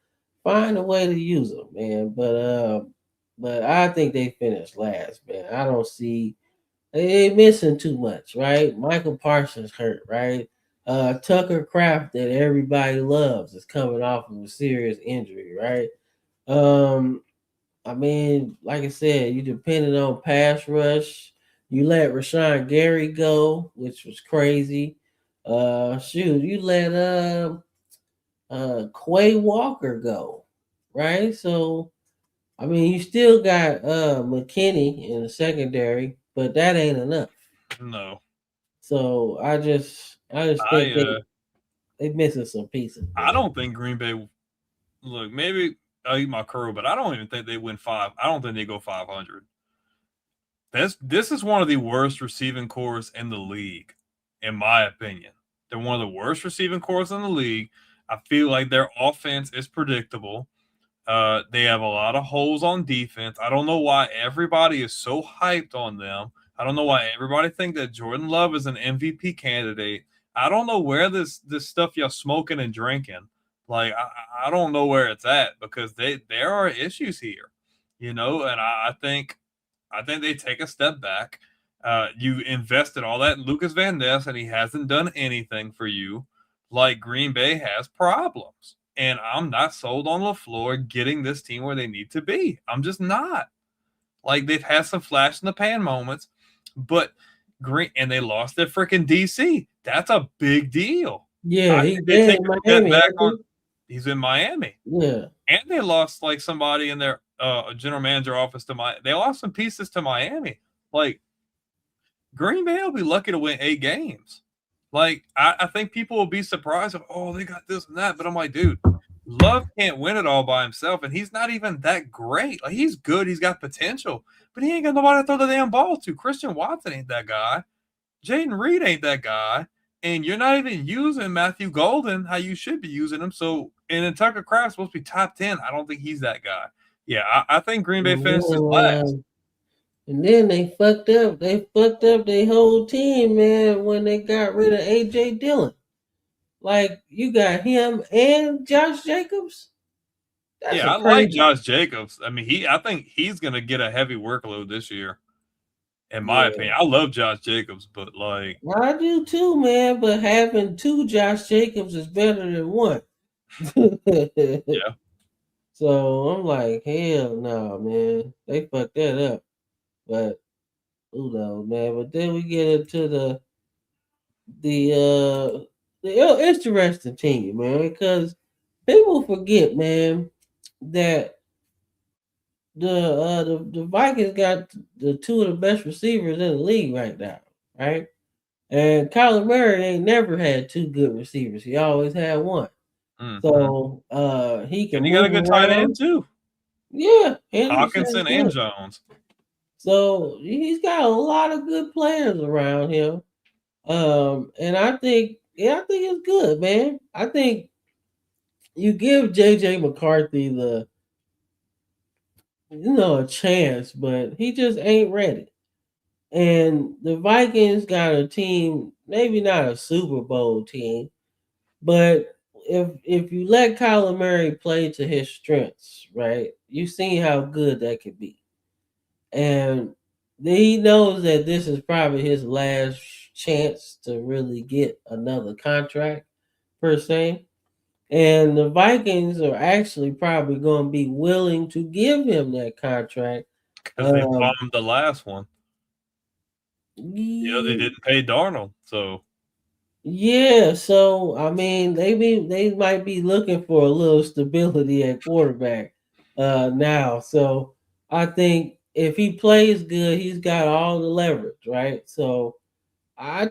find a way to use them, man. But I think they finished last, man. I don't see they missing too much, right? Michael Parsons hurt, right? Tucker Craft that everybody loves is coming off of a serious injury, right? Um, I mean, like I said, you depended on pass rush. You let Rashawn Gary go, which was crazy. Shoot, you let Quay Walker go, right? So I mean, you still got McKinney in the secondary, but that ain't enough. No. So I just think I they missing some pieces, I man. don't think Green Bay look, maybe I'll eat my crow, but I don't even think they win five. I don't think they go 500. This is one of the worst receiving cores in the league, in my opinion. They're one of the worst receiving cores in the league. I feel like their offense is predictable. They have a lot of holes on defense. I don't know why everybody is so hyped on them. I don't know why everybody think that Jordan Love is an MVP candidate. I don't know where this stuff y'all smoking and drinking. Like I don't know where it's at because there are issues here, and I think they take a step back. You invested all that in Lucas Van Ness, and he hasn't done anything for you. Like Green Bay has problems. and I'm not sold on LaFleur getting this team where they need to be. I'm just not. Like, they've had some flash in the pan moments, but Green, and they lost their freaking DC. That's a big deal. Yeah, I he think they there take in a step Miami, back ain't on. he? He's in Miami, Yeah. and they lost like somebody in their general manager office to my. They lost some pieces to Miami. Like, Green Bay will be lucky to win 8 games. Like, I think people will be surprised of, oh, they got this and that. But I'm like, dude, Love can't win it all by himself, and he's not even that great. Like, he's good, he's got potential, but he ain't got nobody to throw the damn ball to. Christian Watson ain't that guy. Jaden Reed ain't that guy. And you're not even using Matthew Golden how you should be using him. So, and then Tucker Kraft's supposed to be top 10. I don't think he's that guy. Yeah, I think Green Bay finishes last. And then they fucked up. They fucked up their whole team, man, when they got rid of AJ Dillon. Like, you got him and Josh Jacobs. That's Yeah, a I like crazy. Josh Jacobs. I mean, I think he's gonna get a heavy workload this year, in my Yeah. opinion. I love Josh Jacobs, but like, Well, I do too, man. But having two Josh Jacobs is better than one. yeah, So I'm like, hell no, man. They fucked that up. But who knows, man. But then we get into the interesting team, man, because people forget, man, that the Vikings got the two of the best receivers in the league right now, right? And Kyler Murray ain't never had two good receivers. He always had one. mm-hmm. So he can And he got a move good tight end around. too, Yeah, Henderson is Hawkinson and good. Jones. So he's got a lot of good players around him. And I think, yeah, I think it's good, man. I think you give JJ McCarthy a chance, but he just ain't ready. And the Vikings got a team, maybe not a Super Bowl team, but if you let Kyler Murray play to his strengths, right, you've seen how good that could be. And he knows that this is probably his last chance to really get another contract per se. And the Vikings are actually probably going to be willing to give him that contract. Because they Um, bombed the last one. You know, they ye- didn't pay Darnold, so yeah, so I mean, they might be looking for a little stability at quarterback now. So I think if he plays good, he's got all the leverage, right? So I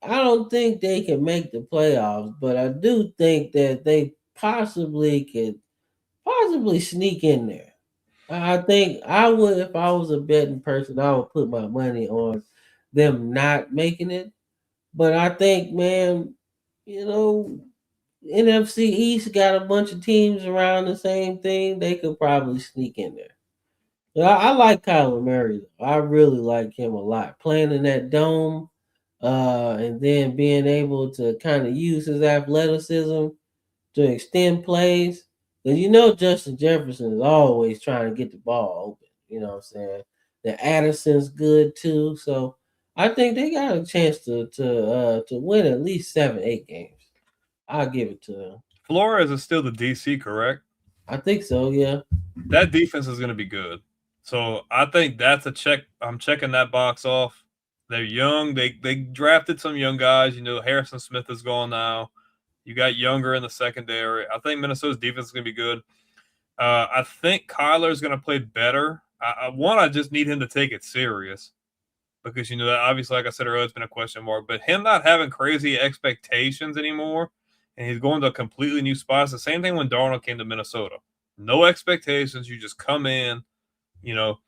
don't think they can make the playoffs, but I do think that they possibly sneak in there. I think I would, if I was a betting person, I would put my money on them not making it. But I think, man, you know, NFC East got a bunch of teams around the same thing. They could probably sneak in there. But I like Kyler Murray. I really like him a lot. Playing in that dome, and then being able to kind of use his athleticism to extend plays. Because Justin Jefferson is always trying to get the ball open. You know what I'm saying? The Addison's good too. So I think they got a chance to win at least 7, 8 games. I'll give it to them. Flores is still the DC, correct? I think so, yeah. That defense is going to be good. So I think that's a check. I'm checking that box off. They're young. They drafted some young guys. You know, Harrison Smith is gone now. You got Younger in the secondary. I think Minnesota's defense is going to be good. I think Kyler is going to play better. I just need him to take it serious because, obviously, like I said earlier, it's been a question mark. But him not having crazy expectations anymore, and he's going to a completely new spot. It's the same thing when Darnold came to Minnesota. No expectations. You just come in. You know,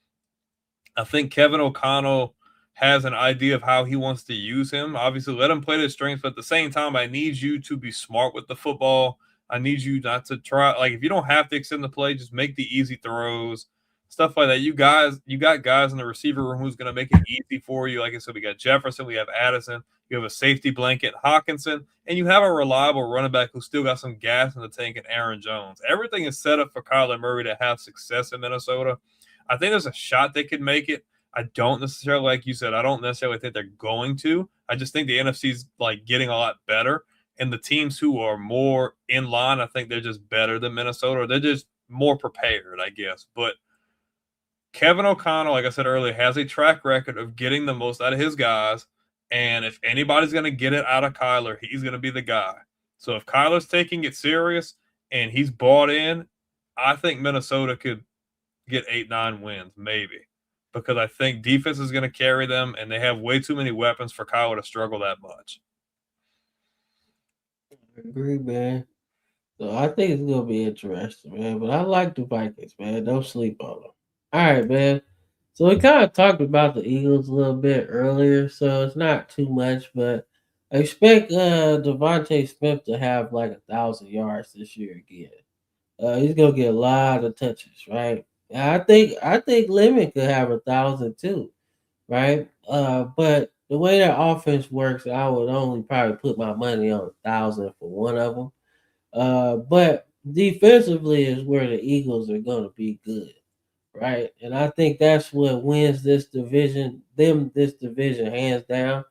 I think Kevin O'Connell has an idea of how he wants to use him. Obviously, let him play to his strengths, but at the same time, I need you to be smart with the football. I need you not to try, like, if you don't have to extend the play, just make the easy throws, stuff like that. You got guys in the receiver room who's going to make it easy for you. Like I said, we got Jefferson, we have Addison, you have a safety blanket, Hawkinson, and you have a reliable running back who still got some gas in the tank, and Aaron Jones. Everything is set up for Kyler Murray to have success in Minnesota. I think there's a shot they could make it. I don't necessarily, like you said, I don't necessarily think they're going to. I just think the NFC's like getting a lot better. And the teams who are more in line, I think they're just better than Minnesota. They're just more prepared, I guess. But Kevin O'Connell, like I said earlier, has a track record of getting the most out of his guys. And if anybody's going to get it out of Kyler, he's going to be the guy. So if Kyler's taking it serious and he's bought in, I think Minnesota could get 8, 9 wins, maybe. Because I think defense is going to carry them, and they have way too many weapons for Kyler to struggle that much. I agree, man. So I think it's gonna be interesting, man. But I like the Vikings, man. Don't sleep on them. All right, man. So we kind of talked about the Eagles a little bit earlier, so it's not too much, but I expect Devontae Smith to have like 1,000 yards this year again. He's gonna get a lot of touches, right? And I think Lemon could have 1,000 too, right? But the way that offense works, I would only probably put my money on 1,000 for one of them. But defensively is where the Eagles are going to be good, right? And I think that's what wins this division hands down,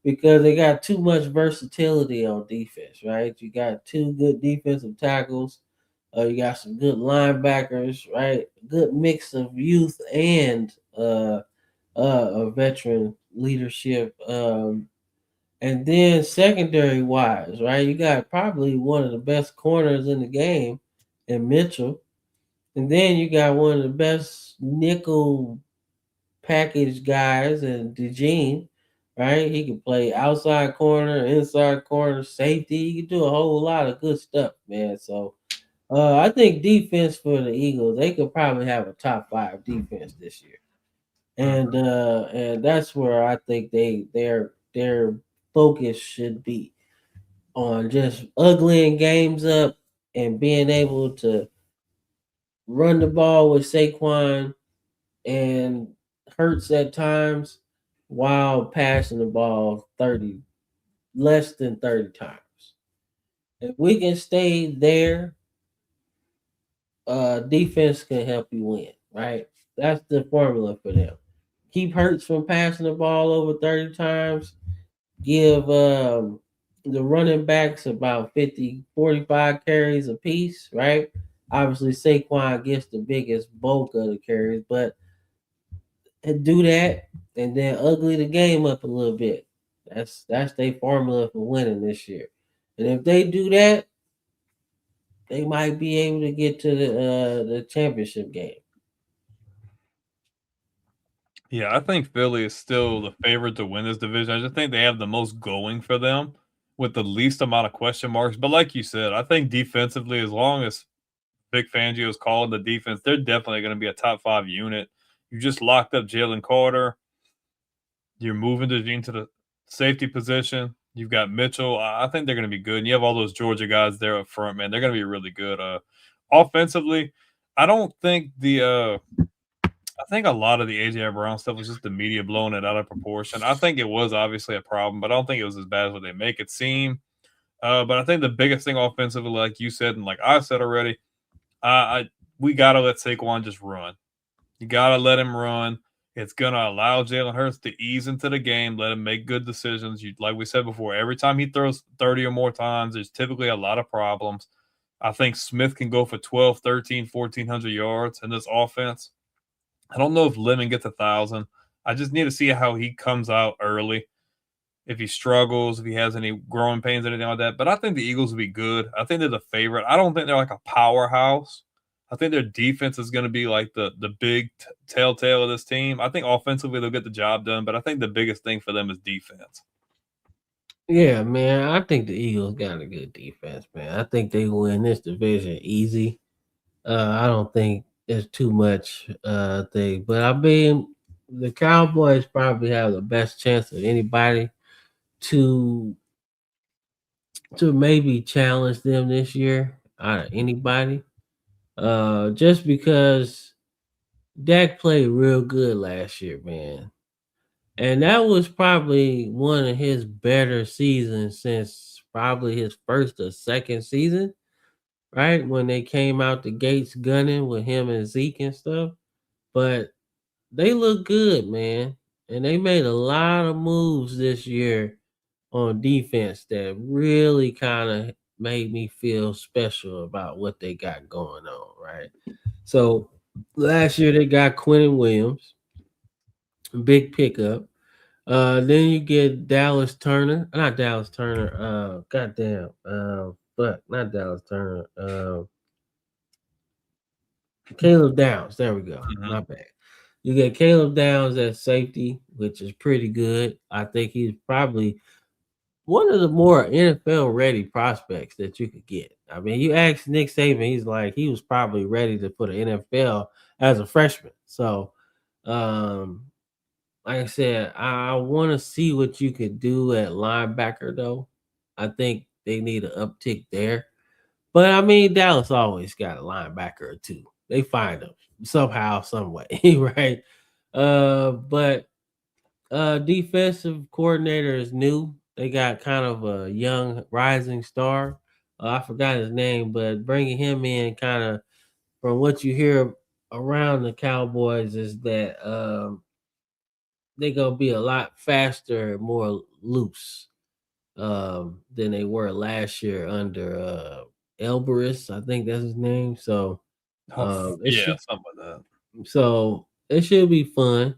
because they got too much versatility on defense, right? You got two good defensive tackles, you got some good linebackers, right? Good mix of youth and a veteran leadership. And then secondary wise, right? You got probably one of the best corners in the game in Mitchell. And then you got one of the best nickel package guys in DeJean, right? He can play outside corner, inside corner, safety. He can do a whole lot of good stuff, man. So I think defense for the Eagles, they could probably have a top 5 defense this year. Mm-hmm. And that's where I think their focus should be on just uglying games up and being able to run the ball with Saquon and Hurts at times while passing the ball 30 less than 30 times. If we can stay there, defense can help you win, right? That's the formula for them. Keep Hurts from passing the ball over 30 times. Give the running backs about 50, 45 carries apiece, right? Obviously, Saquon gets the biggest bulk of the carries, but do that and then ugly the game up a little bit. That's their formula for winning this year. And if they do that, they might be able to get to the championship game. Yeah, I think Philly is still the favorite to win this division. I just think they have the most going for them with the least amount of question marks. But like you said, I think defensively, as long as Vic Fangio is calling the defense, they're definitely going to be a top 5 unit. You just locked up Jalen Carter. You're moving Dejean to the safety position. You've got Mitchell. I think they're going to be good. And you have all those Georgia guys there up front, man. They're going to be really good. Offensively, I don't think I think a lot of the AJ Brown stuff was just the media blowing it out of proportion. I think it was obviously a problem, but I don't think it was as bad as what they make it seem. But I think the biggest thing offensively, like you said, and like I said already, we gotta let Saquon just run. You gotta let him run. It's gonna allow Jalen Hurts to ease into the game, let him make good decisions. Like we said before, every time he throws 30 or more times, there's typically a lot of problems. I think Smith can go for 12, 13, 1,400 yards in this offense. I don't know if Lemon gets 1,000. I just need to see how he comes out early. If he struggles, if he has any growing pains, anything like that. But I think the Eagles will be good. I think they're the favorite. I don't think they're like a powerhouse. I think their defense is going to be like the big telltale of this team. I think offensively they'll get the job done, but I think the biggest thing for them is defense. Yeah, man. I think the Eagles got a good defense, man. I think they win this division easy. I don't think it's too much thing, but I mean the Cowboys probably have the best chance of anybody to maybe challenge them this year out of anybody. Just because Dak played real good last year, man. And that was probably one of his better seasons since probably his first or second season, right? When they came out the gates gunning with him and Zeke and stuff. But they look good, man. And they made a lot of moves this year on defense that really kind of made me feel special about what they got going on, right? So last year they got Quentin Williams, big pickup. Then you get Dallas Turner, not Dallas Turner. Goddamn. But not Dallas Turner. Caleb Downs. There we go. Mhm. My bad. You get Caleb Downs at safety, which is pretty good. I think he's probably one of the more NFL ready prospects that you could get. I mean, you ask Nick Saban, he's like he was probably ready to put an NFL as a freshman. So, um, like I said, I want to see what you could do at linebacker though. I think they need an uptick there. But I mean, Dallas always got a linebacker or two. They find them somehow, some way, right? But defensive coordinator is new. They got kind of a young rising star. I forgot his name, but bringing him in, kind of from what you hear around the Cowboys, is that they're gonna be a lot faster, more loose than they were last year under Elbaris. I think that's his name. So Oh, it yeah, should something like that. be fun.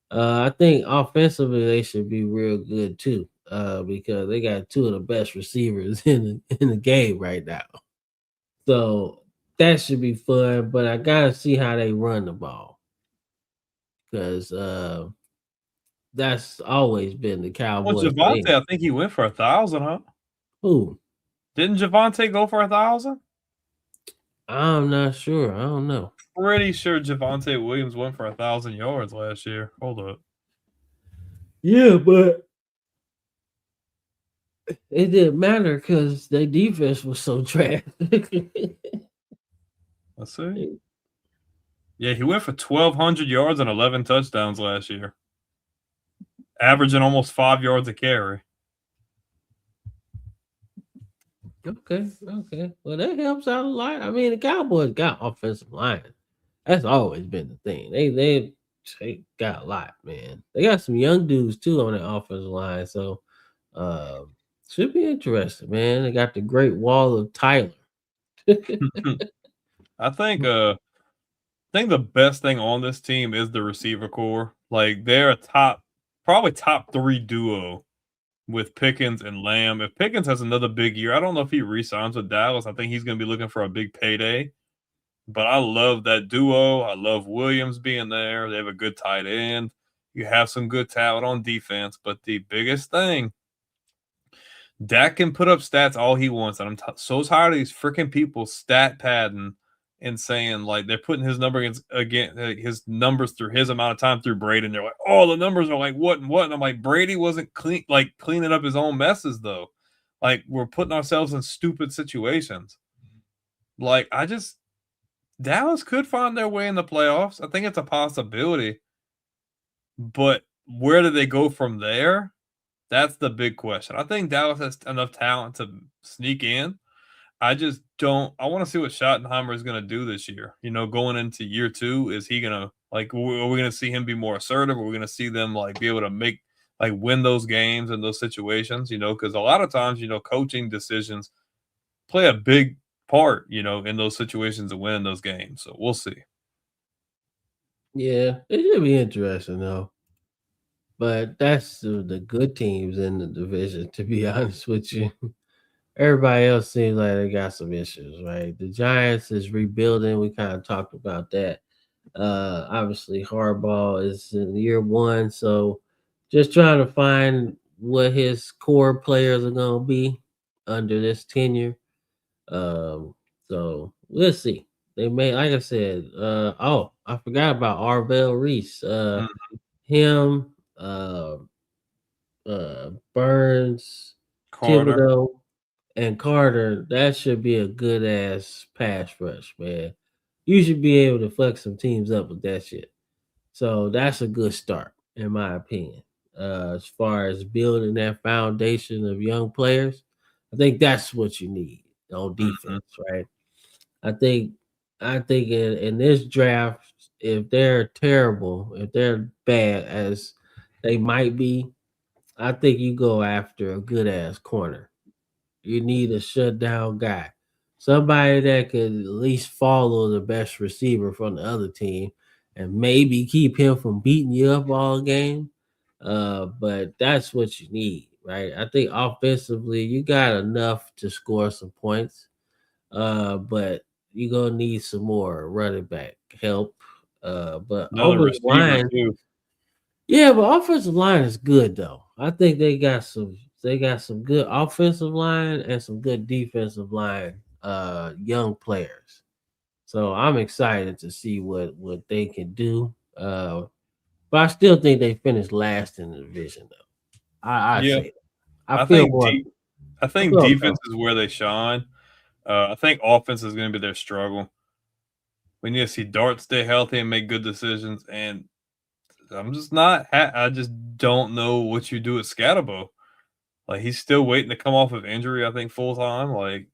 I think offensively they should be real good too, because they got two of the best receivers in the game right now. So that should be fun. But I gotta see how they run the ball because that's always been the Well, Cowboys' Javante, thing. I think he went for 1,000, huh? Who? Didn't Javante go for 1,000? I'm not sure. I don't know. Pretty sure Javante Williams went for 1,000 yards last year. Hold up. Yeah, but it didn't matter because their defense was so trash. Let's see. Yeah, he went for 1,200 yards and 11 touchdowns last year, averaging almost 5 yards a carry. Okay. Well, that helps out a lot. I mean, the Cowboys got offensive line. That's always been the thing. They got a lot, man. They got some young dudes too on the offensive line, so uh, should be interesting, man. They got the Great Wall of Tyler. I think the best thing on this team is the receiver core. Like they're a probably top three duo with Pickens and Lamb. If Pickens has another big year, I don't know if he resigns with Dallas. I think he's going to be looking for a big payday. But I love that duo. I love Williams being there. They have a good tight end. You have some good talent on defense. But the biggest thing, Dak can put up stats all he wants. And I'm so tired of these freaking people stat padding and saying like they're putting his number his numbers through his amount of time through Brady. And they're like, oh, the numbers are like what and what. And I'm like, Brady wasn't cleaning up his own messes though. Like we're putting ourselves in stupid situations. Like Dallas could find their way in the playoffs. I think it's a possibility. But where do they go from there? That's the big question. I think Dallas has enough talent to sneak in. I just don't. I want to see what Schottenheimer is going to do this year. Going into year two, is he going to are we going to see him be more assertive? Are we going to see them be able to win those games in those situations? Because a lot of times, coaching decisions play a big part, in those situations and winning those games. So we'll see. Yeah, it should be interesting though. But that's the good teams in the division, to be honest with you. Everybody else seems like they got some issues, right? The Giants is rebuilding. We kind of talked about that. Obviously, Harbaugh is in year one, so just trying to find what his core players are going to be under this tenure. Um, so we'll see. They may, like I said, I forgot about Arvell Reese. Mm. Him, Burns, Carter. Thibodeau, and Carter. That should be a good ass pass rush, man. You should be able to fuck some teams up with that shit. So that's a good start, in my opinion. As far as building that foundation of young players, I think that's what you need on Mhm. defense, right? I think in this draft, if they're terrible, if they're bad as they might be, I think you go after a good ass corner. You need a shutdown guy, somebody that could at least follow the best receiver from the other team, and maybe keep him from beating you up all game. But that's what you need, right? I think offensively, you got enough to score some points. But you're gonna need some more running back help. But Another over the receiver line, too. yeah, but offensive line is good though. I think they got some good offensive line and some good defensive line young players. So I'm excited to see what they can do. But I still think they finished last in the division though. I Yeah, say that. I I feel think more I I think feel defense is where they shine. I think offense is going to be their struggle. We need to see Dart stay healthy and make good decisions. And I'm just not. I just don't know what you do with Scatabo. Like he's still waiting to come off of injury. I think full time. Like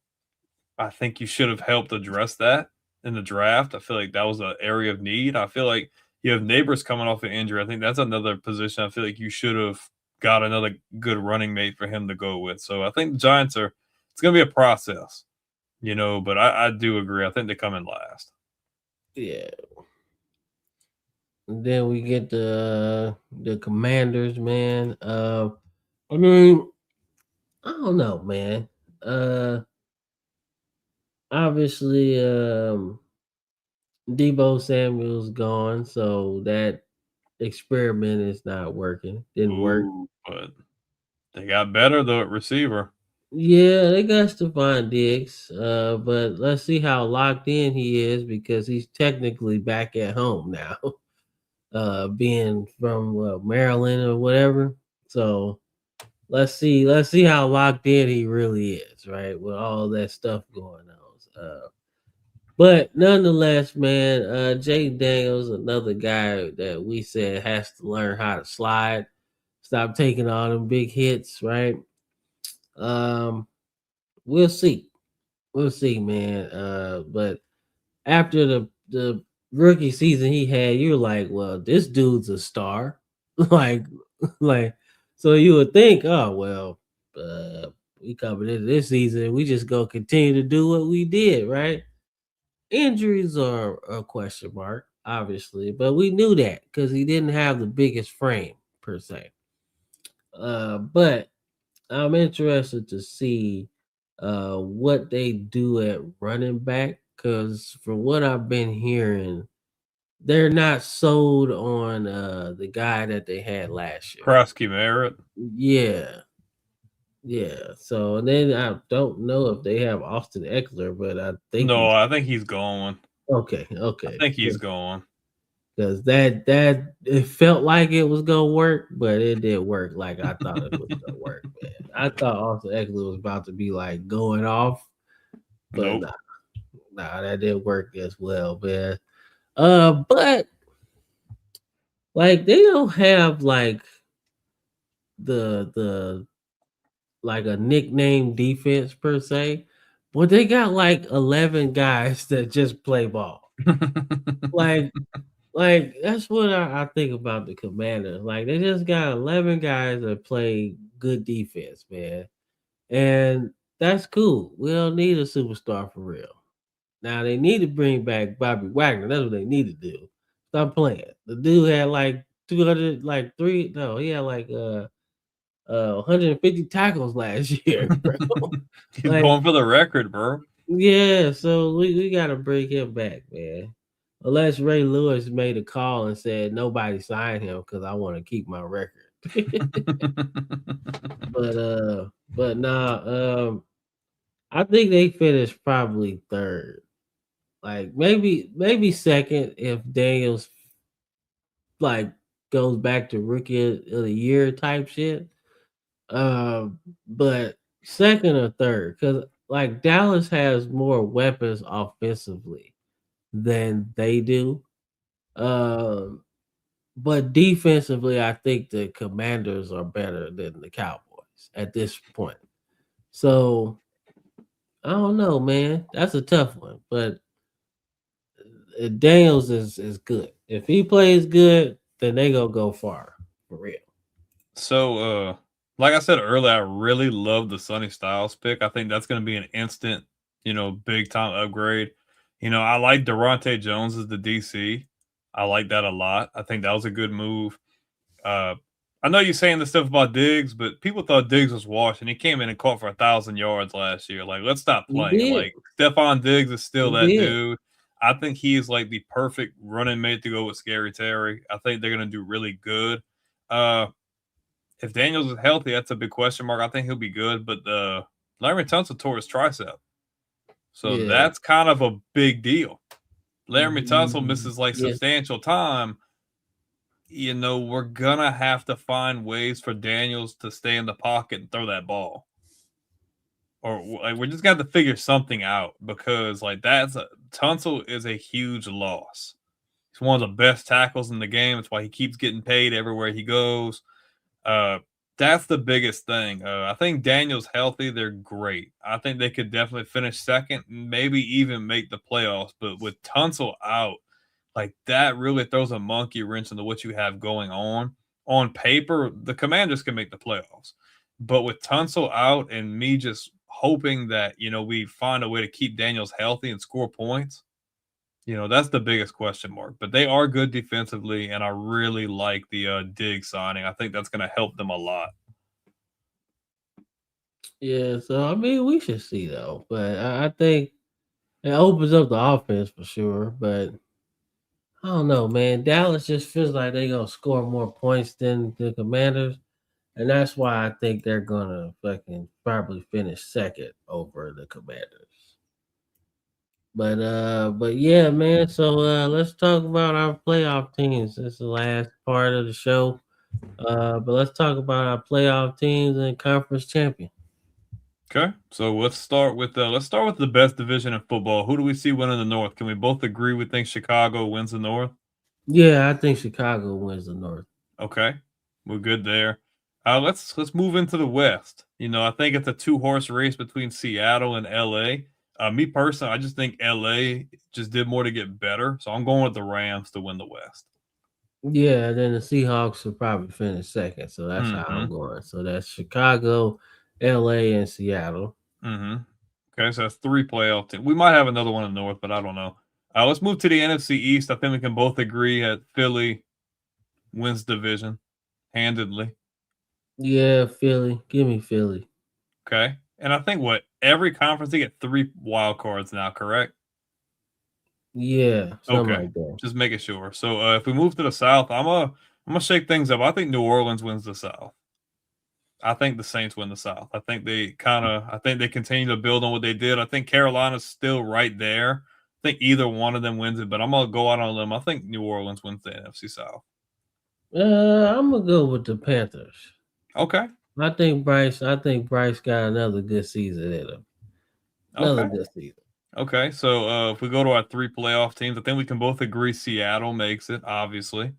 I think you should have helped address that in the draft. I feel like that was an area of need. I feel like you have neighbors coming off an injury. I think that's another position. I feel like you should have got another good running mate for him to go with. So I think the Giants are. It's going to be a process, but I do agree. I think they come in last. yeah. And then we get the Commanders, man. I mean, I don't know, man. Uh, Obviously, Debo Samuel's gone, so that experiment is not working. Didn't work. Ooh, but they got better though at receiver. Yeah, they got Stephon Diggs, but let's see how locked in he is because he's technically back at home now, being from Maryland or whatever. So let's see how locked in he really is, right? With all that stuff going on. But nonetheless, man, Jay Daniels, another guy that we said has to learn how to slide, stop taking all them big hits, right? Um, we'll see. We'll see, man. But after the rookie season he had, you're like, well, this dude's a star. like like so you would think, oh well, we coming into this season, we just gonna continue to do what we did, right? Injuries are a question mark, obviously, but we knew that because he didn't have the biggest frame per se. But I'm interested to see what they do at running back because from what I've been hearing, they're not sold on the guy that they had last year. Krosky Merritt. Yeah, yeah. So and then I don't know if they have Austin Eckler, but I think No, he's I think he's going. okay. I Okay, think he's going. because that it felt like it was gonna work, but it didn't work like I thought it was gonna work, man. I thought Austin Eckler was about to be like going off, but Nope. nah, that didn't work as well, man. But like they don't have like the like a nickname defense per se, but they got like 11 guys that just play ball. Like that's what I think about the Commanders. Like they just got 11 guys that play good defense, man. And that's cool. We don't need a superstar for real. Now they need to bring back Bobby Wagner. That's what they need to do. Stop playing. The dude had like 200, like three. No, he had like 150 tackles last year, bro. He's Like, going for the record, bro. yeah. So we gotta bring him back, man. Unless Ray Lewis made a call and said nobody signed him because I want to keep my record. But nah, I think they finished probably third. Like maybe second if Daniels like goes back to rookie of the year type shit. But second or third, because like Dallas has more weapons offensively than they do. Um, but defensively, I think the Commanders are better than the Cowboys at this point. So I don't know, man. That's a tough one, but Daniels is good. If he plays good, then they gonna go far for real. So Like I said earlier, I really love the Sonny Styles pick. I think that's going to be an instant, big time upgrade. I like Durante Jones as the DC. I like that a lot. I think that was a good move. Uh, I know you're saying the stuff about Diggs, but people thought Diggs was washed, and he came in and caught for 1,000 yards last year. Like, let's stop He playing. did. Like, Stephon Diggs is still He that did. dude. I think he is like the perfect running mate to go with Scary Terry. I think they're gonna do really good. If Daniels is healthy, that's a big question mark. I think he'll be good, but Larry Tunsil tore his tricep, so Yeah. that's kind of a big deal. Larry Tunsil Mhm. misses like Yeah. substantial time. We're gonna have to find ways for Daniels to stay in the pocket and throw that ball, or like we're just gonna have to figure something out because like Tunsil is a huge loss. He's one of the best tackles in the game. That's why he keeps getting paid everywhere he goes. Uh, that's the biggest thing. I think Daniel's healthy. They're great. I think they could definitely finish second, maybe even make the playoffs. But with Tunsil out, like that really throws a monkey wrench into what you have going on. On paper, the Commanders can make the playoffs. But with Tunsil out and me just hoping that, we find a way to keep Daniels healthy and score points, that's the biggest question mark. But they are good defensively, and I really like the Dig signing. I think that's going to help them a lot. Yeah. So I mean, we should see though, but I think it opens up the offense for sure. But I don't know, man. Dallas just feels like they're gonna score more points than the Commanders, and that's why I think they're gonna fucking probably finish second over the Commanders. But yeah, man. So let's talk about our playoff teams. This is the last part of the show. But let's talk about our playoff teams and conference champion. Okay, so let's start with the best division in football. Who do we see winning the North? Can we both agree we think Chicago wins the North? Yeah, I think Chicago wins the North. Okay, we're good there. Let's move into the West. I think it's a two-horse race between Seattle and LA. Me personally, I just think LA just did more to get better, so I'm going with the Rams to win the West. Yeah, then the Seahawks will probably finish second. So that's how I'm Mm-hmm. going. So that's Chicago, LA, and Seattle. Mm-hmm. Okay, so that's three playoff teams. We might have another one in the North, but I don't know. Let's move to the NFC East. I think we can both agree that Philly wins division handedly. Yeah, Philly. Give me Philly. Okay, and I think every conference they get three wild cards now, correct? Yeah, something Okay, like that. just making sure. So if we move to the South, I'm gonna shake things up. I think New Orleans wins the South. I think the Saints win the South. I think they continue to build on what they did. I think Carolina's still right there. I think either one of them wins it, but I'm gonna go out on a limb. I think New Orleans wins the NFC South. I'm gonna go with the Panthers. Okay. I think Bryce got another good season in him. Another Okay. good season. Okay. So if we go to our three playoff teams, I think we can both agree Seattle makes it, obviously.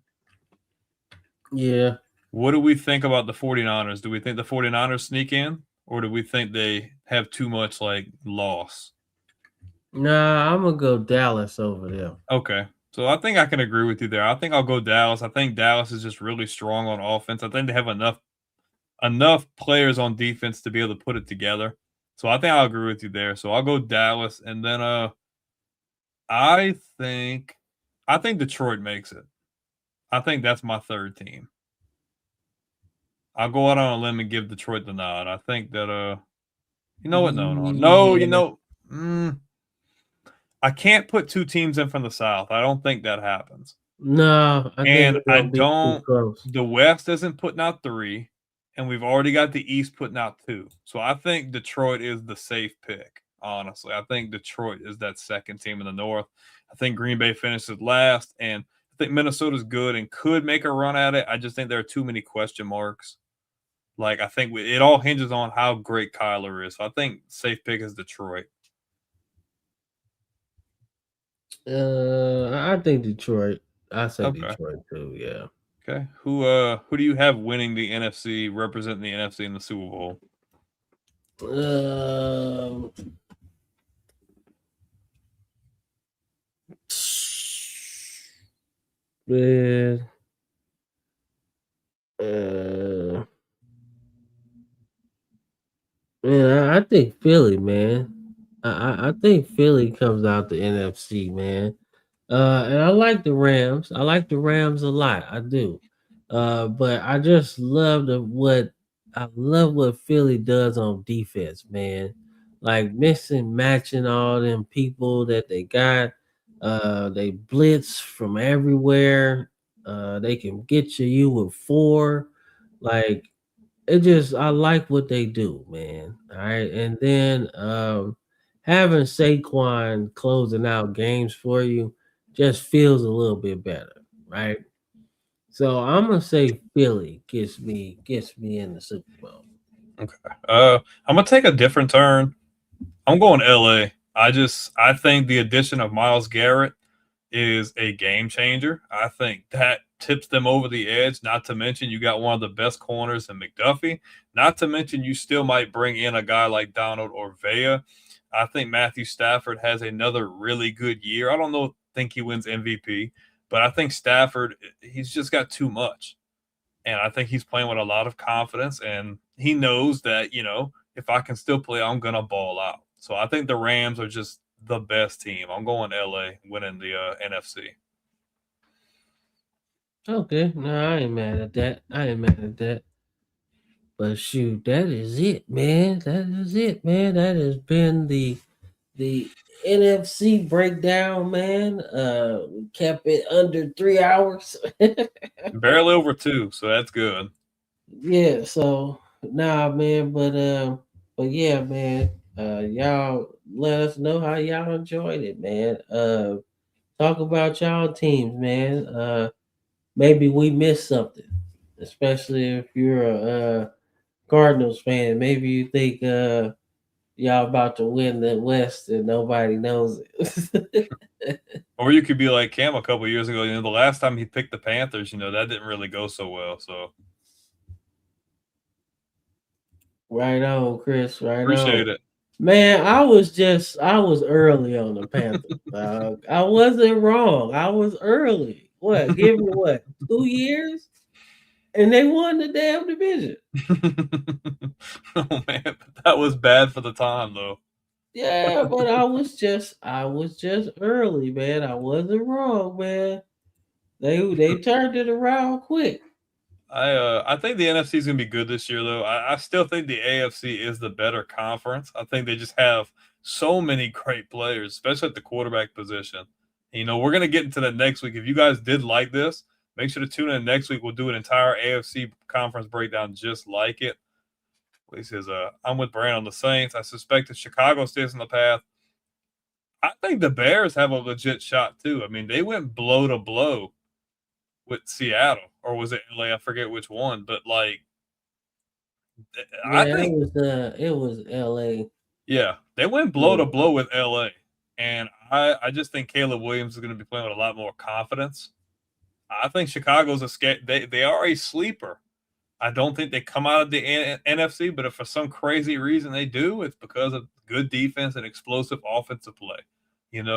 Yeah. What do we think about the 49ers? Do we think the 49ers sneak in, or do we think they have too much like loss? Nah, I'm gonna go Dallas over them. Okay. So I think I can agree with you there. I think I'll go Dallas. I think Dallas is just really strong on offense. I think they have enough players on defense to be able to put it together. So I think I'll agree with you there. So I'll go Dallas, and then I think I think Detroit makes it. I think that's my third team. I'll go out on a limb and give Detroit the nod. I think that you know what? No, no, no. Yeah. I can't put two teams in from the South. I don't think that happens. No, I think And it's gonna be too close. the West isn't putting out three, and we've already got the East putting out two. So I think Detroit is the safe pick, honestly. I think Detroit is that second team in the North. I think Green Bay finishes last, and I think Minnesota's good and could make a run at it. I just think there are too many question marks. Like, I think it all hinges on how great Kyler is. So I think safe pick is Detroit. I think Detroit. I say Okay. Detroit too. Yeah. Okay. Who do you have winning the NFC, representing the NFC in the Super Bowl? Um. Man. Uh. think Philly, man. I think Philly comes out the NFC, man. And I like the Rams. I like the Rams a lot. I do. But I just love what Philly does on defense, man. Like mixing, matching all them people that they got. They blitz from everywhere. They can get you with four. Like it just I like what they do, man. All right. And then having Saquon closing out games for you just feels a little bit better, right? So I'm gonna say Philly gets me in the Super Bowl. Okay. I'm gonna take a different turn. I'm going LA. I think the addition of Miles Garrett is a game changer. I think that tips them over the edge. Not to mention you got one of the best corners in McDuffie. Not to mention you still might bring in a guy like Donald or Vea. I think Matthew Stafford has another really good year. I don't know think he wins MVP, but I think Stafford he's just got too much. And I think he's playing with a lot of confidence and he knows that, if I can still play, I'm gonna ball out. So I think the Rams are just the best team. I'm going LA winning the NFC. Okay, no, I ain't mad at that. I ain't mad at that. But shoot, that is it, man. That is it, man. That has been the NFC breakdown, man. We kept it under 3 hours. Barely over two, so that's good. Yeah, so nah, man, but yeah, man. Y'all let us know how y'all enjoyed it, man. Talk about y'all teams, man. Maybe we missed something, especially if you're a Cardinals fan. Maybe you think y'all about to win the West and nobody knows it. Or you could be like Cam a couple years ago. The last time he picked the Panthers, that didn't really go so well. So Right on, Chris. Right appreciate on. it. Man, I was early on the Panthers. Dog. I wasn't wrong. I was early. What? Give me what? 2 years, and they won the damn division. Oh man, but that was bad for the time though. Yeah, but I was just early, man. I wasn't wrong, man. They turned it around quick. I think the NFC is gonna be good this year though. I still think the AFC is the better conference. I think they just have so many great players, especially at the quarterback position. We're gonna get into that next week. If you guys did like this, make sure to tune in next week. We'll do an entire AFC conference breakdown just like it. He says, I'm with Brand on the Saints. I suspect that Chicago stays in the path. I think the Bears have a legit shot too. I mean, they went blow to blow with Seattle, or was it LA? I forget which one, but like, I Yeah, think, it was LA. yeah, they went blow Yeah. to blow with LA, and I just think Caleb Williams is going to be playing with a lot more confidence. I think Chicago's they are a sleeper. I don't think they come out of the NFC, but if for some crazy reason they do, it's because of good defense and explosive offensive play. And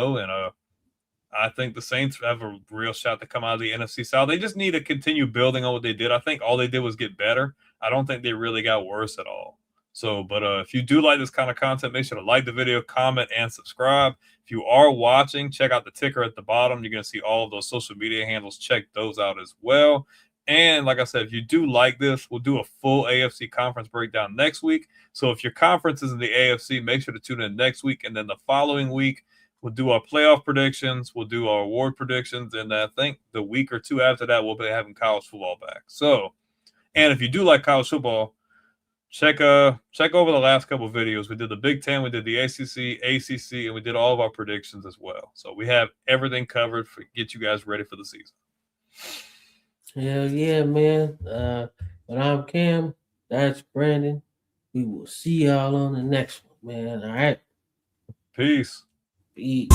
I think the Saints have a real shot to come out of the NFC South. They just need to continue building on what they did. I think all they did was get better. I don't think they really got worse at all. So, but if you do like this kind of content, make sure to like the video, comment, and subscribe. If you are watching, check out the ticker at the bottom. You're going to see all of those social media handles. Check those out as well. And like I said, if you do like this, we'll do a full AFC conference breakdown next week. So if your conference is in the AFC, make sure to tune in next week. And then the following week, we'll do our playoff predictions. We'll do our award predictions. And I think the week or two after that, we'll be having college football back. So, and if you do like college football, check over the last couple of videos. We did the Big Ten, we did the ACC, and we did all of our predictions as well. So we have everything covered to get you guys ready for the season. Hell yeah, man. But I'm Cam. That's Brandon. We will see y'all on the next one, man. All right. Peace. Peace.